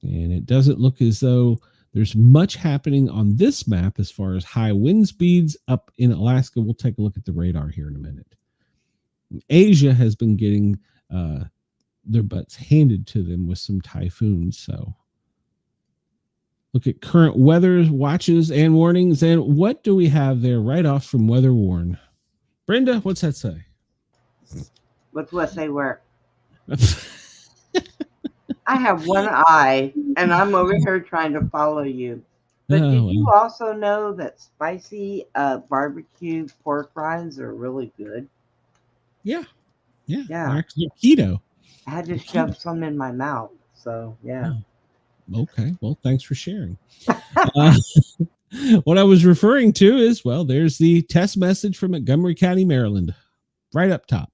And it doesn't look as though there's much happening on this map as far as high wind speeds up in Alaska. We'll take a look at the radar here in a minute. Asia has been getting their butts handed to them with some typhoons. So look at current weather watches and warnings. And what do we have there right off from Weather Warn? Brenda, what's that say? What's what say where? I have one eye, and I'm over here trying to follow you. But did you also know that spicy barbecue pork rinds are really good? Yeah. Yeah. Actually, keto. I had to shove some in my mouth. So, yeah. Okay. Well, thanks for sharing. What I was referring to is, well, there's the test message from Montgomery County, Maryland, right up top.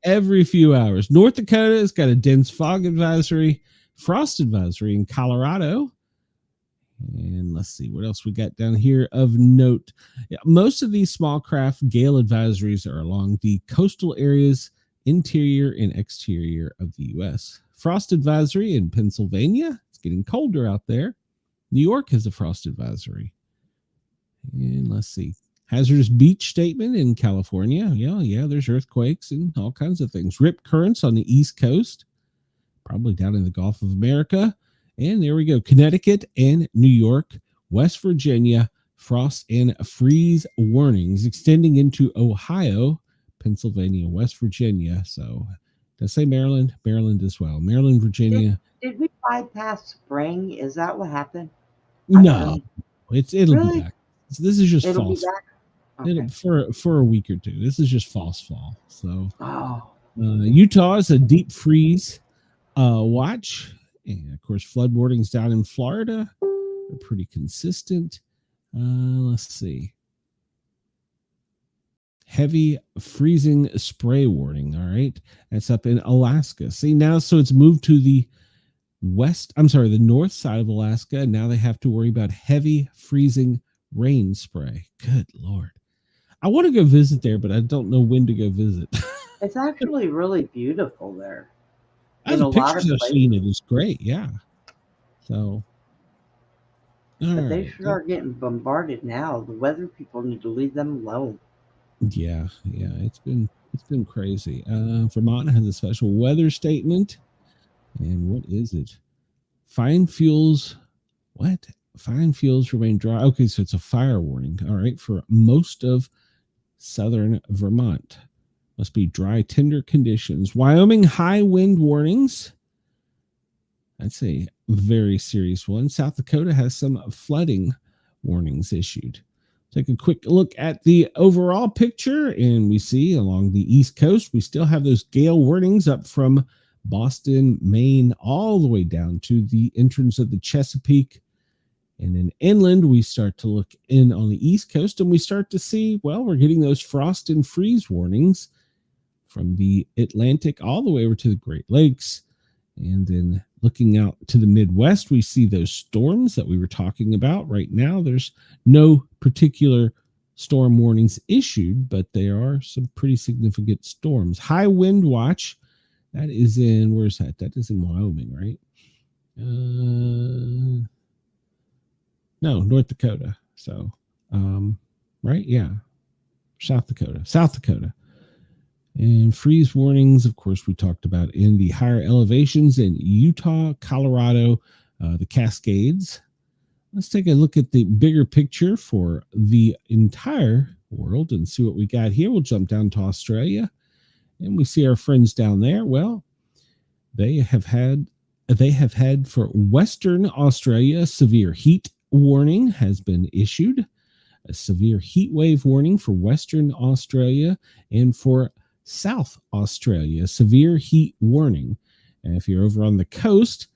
Every few hours. North Dakota has got a dense fog advisory, frost advisory in Colorado. And let's see what else we got down here of note. Yeah, most of these small craft gale advisories are along the coastal areas, interior and exterior of the U.S. Frost advisory in Pennsylvania. It's getting colder out there. New York has a frost advisory. And let's see. Hazardous beach statement in California. Yeah, there's earthquakes and all kinds of things. Rip currents on the East Coast, probably down in the Gulf of America. And there we go. Connecticut and New York, West Virginia, frost and freeze warnings extending into Ohio, Pennsylvania, West Virginia. So Did I say Maryland? Maryland as well. Maryland, Virginia. Did we bypass spring? Is that what happened? No, it'll be Really? back. This is just It'll be false. back. Okay. For a week or two. This is just false fall. So Oh, Utah is a deep freeze watch, and of course flood warnings down in Florida are pretty consistent. Let's see. Heavy freezing spray warning. All right, that's up in Alaska. See now, so it's moved to the the north side of Alaska, and now they have to worry about heavy freezing rain spray. Good Lord. I want to go visit there, but I don't know when to go visit. it's actually really beautiful there. As In a a lot of pictures I've places. seen, it is great. Yeah. So. But they should start getting bombarded now. The weather people need to leave them alone. Yeah. It's been crazy. Vermont has a special weather statement. And what is it? Fine fuels. What? Fine fuels remain dry. Okay, so it's a fire warning. All right, for most of southern Vermont. Must be dry, tender conditions. Wyoming, high wind warnings. That's a very serious one. South Dakota has some flooding warnings issued. Take a quick look at the overall picture, and we see along the East Coast, we still have those gale warnings up from Boston, Maine, all the way down to the entrance of the Chesapeake. And then inland, we start to look in on the East Coast, and we start to see, well, we're getting those frost and freeze warnings from the Atlantic all the way over to the Great Lakes. And then looking out to the Midwest, we see those storms that we were talking about. Right now, there's no particular storm warnings issued, but there are some pretty significant storms. High wind watch. That is in, where's that? That is in Wyoming, right? No, North Dakota. So, right? Yeah. South Dakota. And freeze warnings, of course, we talked about in the higher elevations in Utah, Colorado, the Cascades. Let's take a look at the bigger picture for the entire world and see what we got here. We'll jump down to Australia. And we see our friends down there. Well, they have had for Western Australia, severe heat warning has been issued. A severe heat wave warning for Western Australia, and for South Australia, severe heat warning. And if you're over on the coast,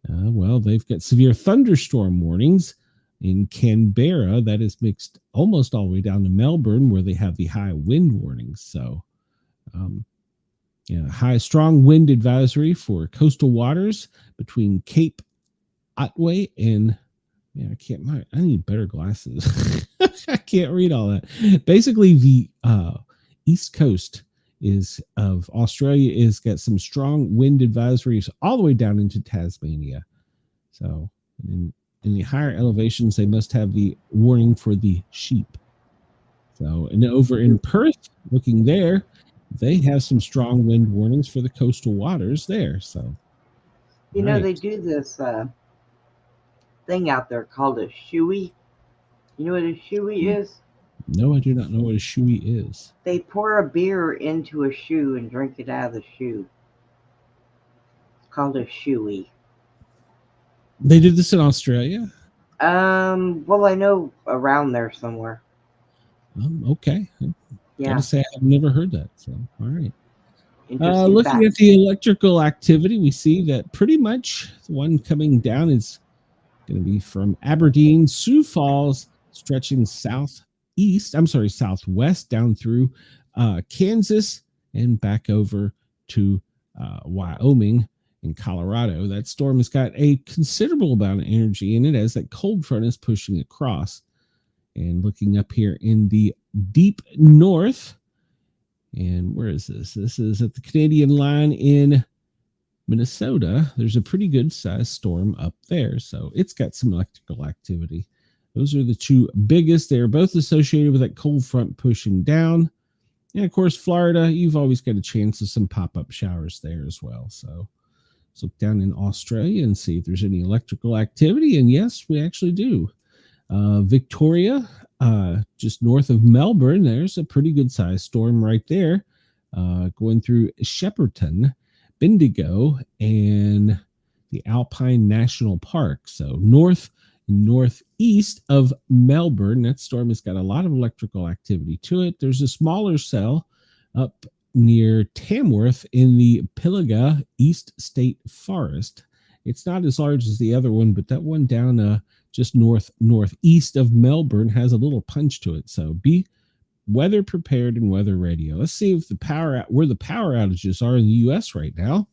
well, they've got severe thunderstorm warnings in Canberra. That is mixed almost all the way down to Melbourne, where they have the high wind warnings. So, high strong wind advisory for coastal waters between Cape Otway and I need better glasses. I can't read all that. Basically, the east coast of Australia is got some strong wind advisories all the way down into Tasmania. So in the higher elevations, they must have the warning for the sheep. So, and over in Perth, looking there, they have some strong wind warnings for the coastal waters there. So, they do this thing out there called a shoey. You know what a shoey is? No, I do not know what a shoey is. They pour a beer into a shoe and drink it out of the shoe. It's called a shoey. They did this in Australia? Well, I know around there somewhere. Okay. Yeah. Gotta say, I've never heard that. So, all right. Looking at the electrical activity, we see that pretty much the one coming down is going to be from Aberdeen, Sioux Falls, stretching southwest down through Kansas and back over to Wyoming and Colorado. That storm has got a considerable amount of energy in it as that cold front is pushing across. And looking up here in the deep north, and where is this? This is at the Canadian line in Minnesota. There's a pretty good sized storm up there. So it's got some electrical activity. Those are the two biggest. They're both associated with that cold front pushing down. And of course, Florida, you've always got a chance of some pop-up showers there as well. So let's look down in Australia and see if there's any electrical activity. And yes, we actually do. Victoria, just north of Melbourne, there's a pretty good sized storm right there. going through Shepparton, Bendigo, and the Alpine National Park. So northeast of Melbourne. That storm has got a lot of electrical activity to it. There's a smaller cell up near Tamworth in the Pilliga East State Forest. It's not as large as the other one, but that one down just northeast of Melbourne has a little punch to it. So be weather prepared and weather radio. Let's see if where the power outages are in the U.S. right now.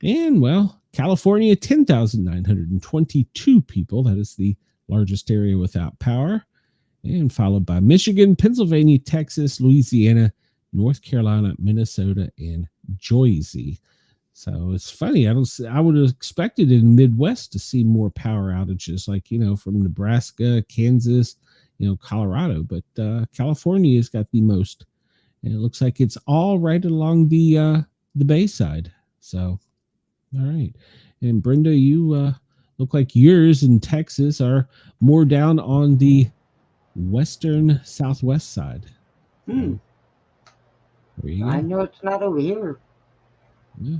And well, California, 10,922 people. That is the largest area without power. And followed by Michigan, Pennsylvania, Texas, Louisiana, North Carolina, Minnesota, and Jersey. So it's funny. I would have expected in the Midwest to see more power outages, like, from Nebraska, Kansas, Colorado, but California has got the most. And it looks like it's all right along the Bayside. So, all right. And Brenda, you look like yours in Texas are more down on the western southwest side. I know it's not over here. Yeah.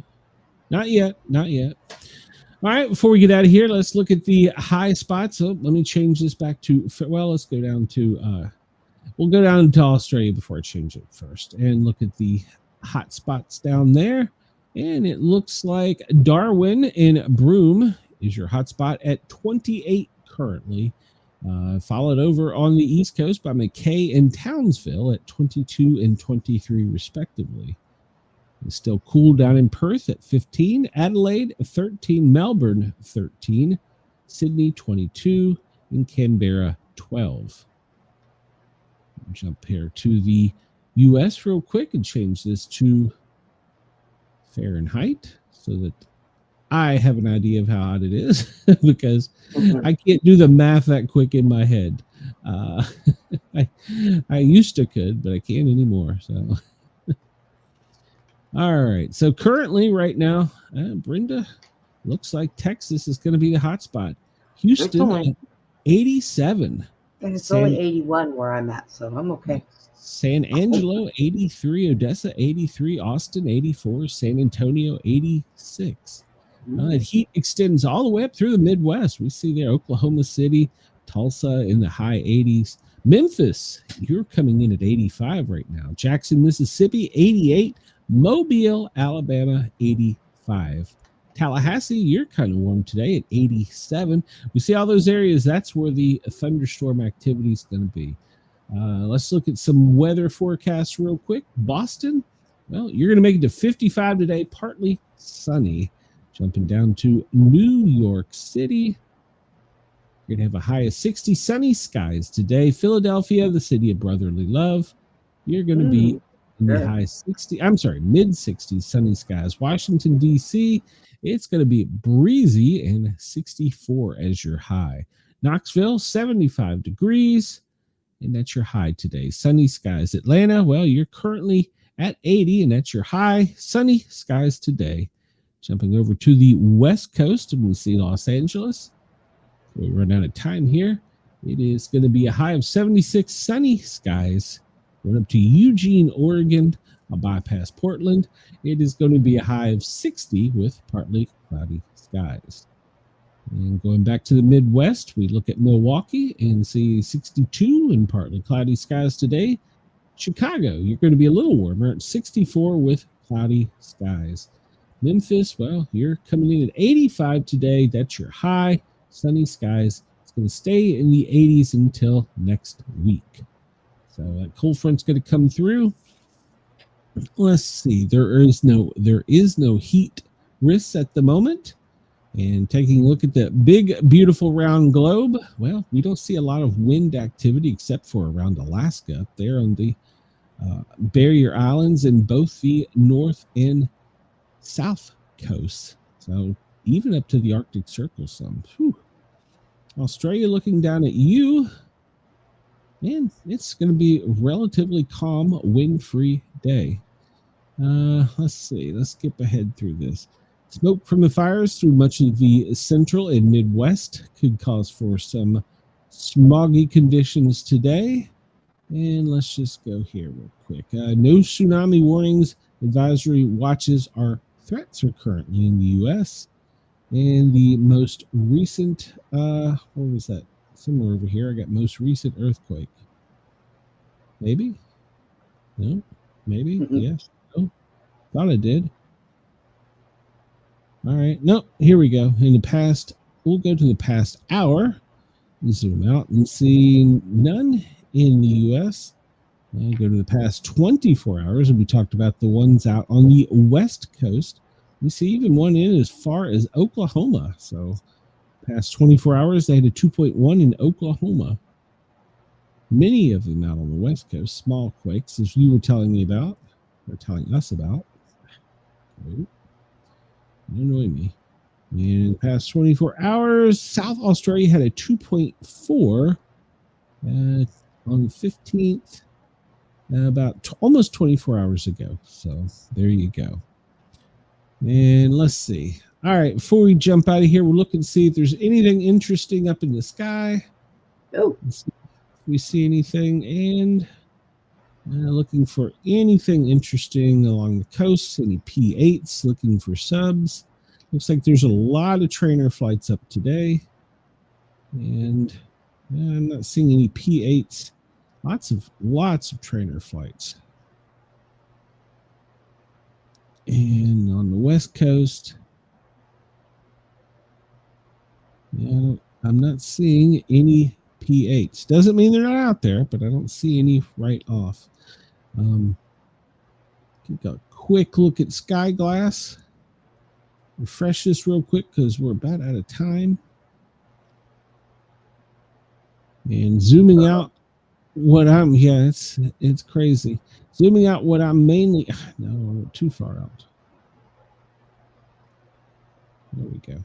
Not yet. All right, before we get out of here, let's look at the high spots. So let me change this back to, let's go down to, we'll go down to Australia before I change it first and look at the hot spots down there. And it looks like Darwin and Broome is your hot spot at 28 currently, followed over on the East Coast by McKay and Townsville at 22 and 23 respectively. It's still cool down in Perth at 15, Adelaide 13, Melbourne 13, Sydney 22, and Canberra 12. Jump here to the U.S. real quick and change this to Fahrenheit so that I have an idea of how hot it is because I can't do the math that quick in my head. I used to could, but I can't anymore. So. All right. So currently, right now, Brenda, looks like Texas is going to be the hot spot. Houston at 87. And it's only 81 where I'm at, so I'm okay. San Angelo 83, Odessa 83, Austin 84, San Antonio 86. The heat extends all the way up through the Midwest. We see there Oklahoma City, Tulsa in the high 80s. Memphis, you're coming in at 85 right now. Jackson, Mississippi 88. Mobile, Alabama, 85. Tallahassee, you're kind of warm today at 87. We see all those areas. That's where the thunderstorm activity is going to be. Let's look at some weather forecasts real quick. Boston, well, you're going to make it to 55 today, partly sunny. Jumping down to New York City. You're going to have a high of 60, sunny skies today. Philadelphia, the city of brotherly love. You're going to be in the high 60, mid 60s, sunny skies. Washington, D.C., it's going to be breezy and 64 as your high. Knoxville, 75 degrees, and that's your high today. Sunny skies. Atlanta, well, you're currently at 80, and that's your high. Sunny skies today. Jumping over to the West Coast, and we see Los Angeles. We run out of time here. It is going to be a high of 76, sunny skies. Going up to Eugene, Oregon. I'll bypass Portland. It is going to be a high of 60 with partly cloudy skies. And going back to the Midwest, we look at Milwaukee and see 62 and partly cloudy skies today. Chicago, you're going to be a little warmer at 64 with cloudy skies. Memphis, well, you're coming in at 85 today. That's your high. Sunny skies. It's going to stay in the 80s until next week. So that cold front's going to come through. Let's see. There is no heat risks at the moment. And taking a look at the big, beautiful round globe, well, we don't see a lot of wind activity except for around Alaska up there on the Barrier Islands in both the north and south coasts. So even up to the Arctic Circle some. Whew. Australia looking down at you. And it's going to be a relatively calm, wind-free day. Let's see. Let's skip ahead through this. Smoke from the fires through much of the central and Midwest could cause for some smoggy conditions today. And let's just go here real quick. No tsunami warnings, advisory watches or threats are currently in the U.S. And the most recent, what was that? Somewhere over here, I got most recent earthquake. Maybe? No? Maybe? Yes? No? Thought I did. All right. Nope. Here we go. In the past, we'll go to the past hour. Zoom out and see none in the U.S. Go to the past 24 hours, and we talked about the ones out on the West Coast. We see even one in as far as Oklahoma. So, past 24 hours, they had a 2.1 in Oklahoma. Many of them out on the West Coast, small quakes, as you were telling me about, or telling us about. Don't annoy me. In the past 24 hours, South Australia had a 2.4 on the 15th, about almost 24 hours ago. So there you go. And let's see. All right, before we jump out of here, we're looking to see if there's anything interesting up in the sky. Oh, Let's see if we see anything, and looking for anything interesting along the coast. Any P8s, looking for subs. Looks like there's a lot of trainer flights up today. And I'm not seeing any P8s. Lots of trainer flights. And on the West Coast, I'm not seeing any P8s. Doesn't mean they're not out there, but I don't see any right off. Take a quick look at Sky Glass. Refresh this real quick because we're about out of time. And zooming out what I'm, it's crazy. Zooming out what I'm mainly, no, I'm too far out. There we go.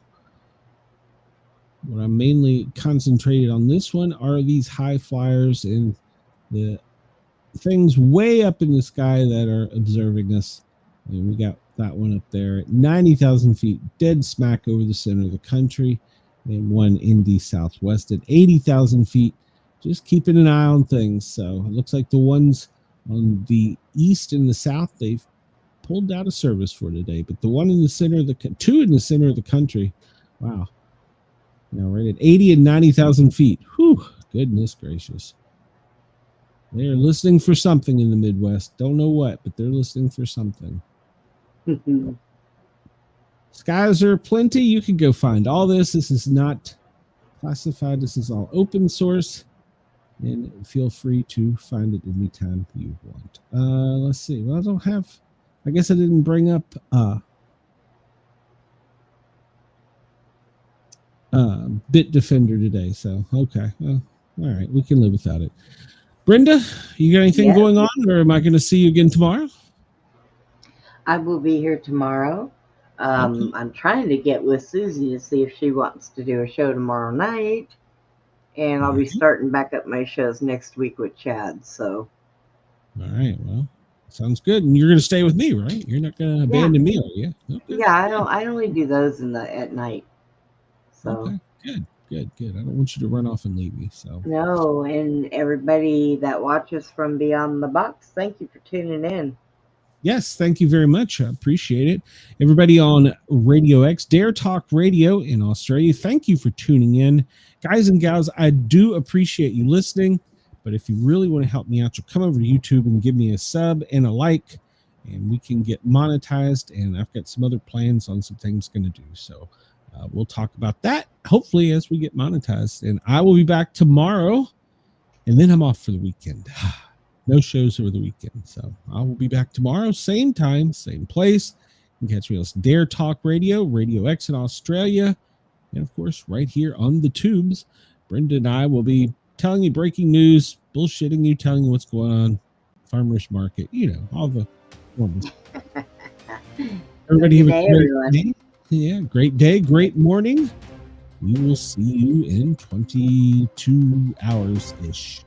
What I'm mainly concentrated on this one are these high flyers and the things way up in the sky that are observing us. And we got that one up there at 90,000 feet, dead smack over the center of the country, and one in the southwest at 80,000 feet. Just keeping an eye on things. So it looks like the ones on the east and the south, they've pulled out of service for today. But the one in the center of the two in the center of the country, wow. Now right at 80 and 90,000 feet. Whew, goodness gracious. They're listening for something in the Midwest. Don't know what, but they're listening for something. Skies are plenty. You can go find all this. This is not classified. This is all open source. And feel free to find it anytime you want. Let's see. Well, I don't have, I guess I didn't bring up Bitdefender today. So, okay. Well, all right. We can live without it. Brenda, you got anything going on, or am I going to see you again tomorrow? I will be here tomorrow. Okay. I'm trying to get with Susie to see if she wants to do a show tomorrow night. And I'll be starting back up my shows next week with Chad. So, all right. Well, sounds good. And you're going to stay with me, right? You're not going to abandon me, are you? Okay. Yeah, I only do those at night. So okay. Good. I don't want you to run off and leave me. So no, and everybody that watches from beyond the box, thank you for tuning in. Yes, thank you very much. I appreciate it. Everybody on Radio X, Dare Talk Radio in Australia, thank you for tuning in. Guys and gals, I do appreciate you listening, but if you really want to help me out, you'll come over to YouTube and give me a sub and a like, and we can get monetized, and I've got some other plans on some things going to do. So we'll talk about that, hopefully, as we get monetized. And I will be back tomorrow, and then I'm off for the weekend. No shows over the weekend. So I will be back tomorrow, same time, same place. You can catch me on Dare Talk Radio, Radio X in Australia, and of course, right here on the tubes. Brenda and I will be telling you breaking news, bullshitting you, telling you what's going on, farmers market, all the ones. Everybody have a great day. Yeah, great day, great morning. We will see you in 22 hours-ish.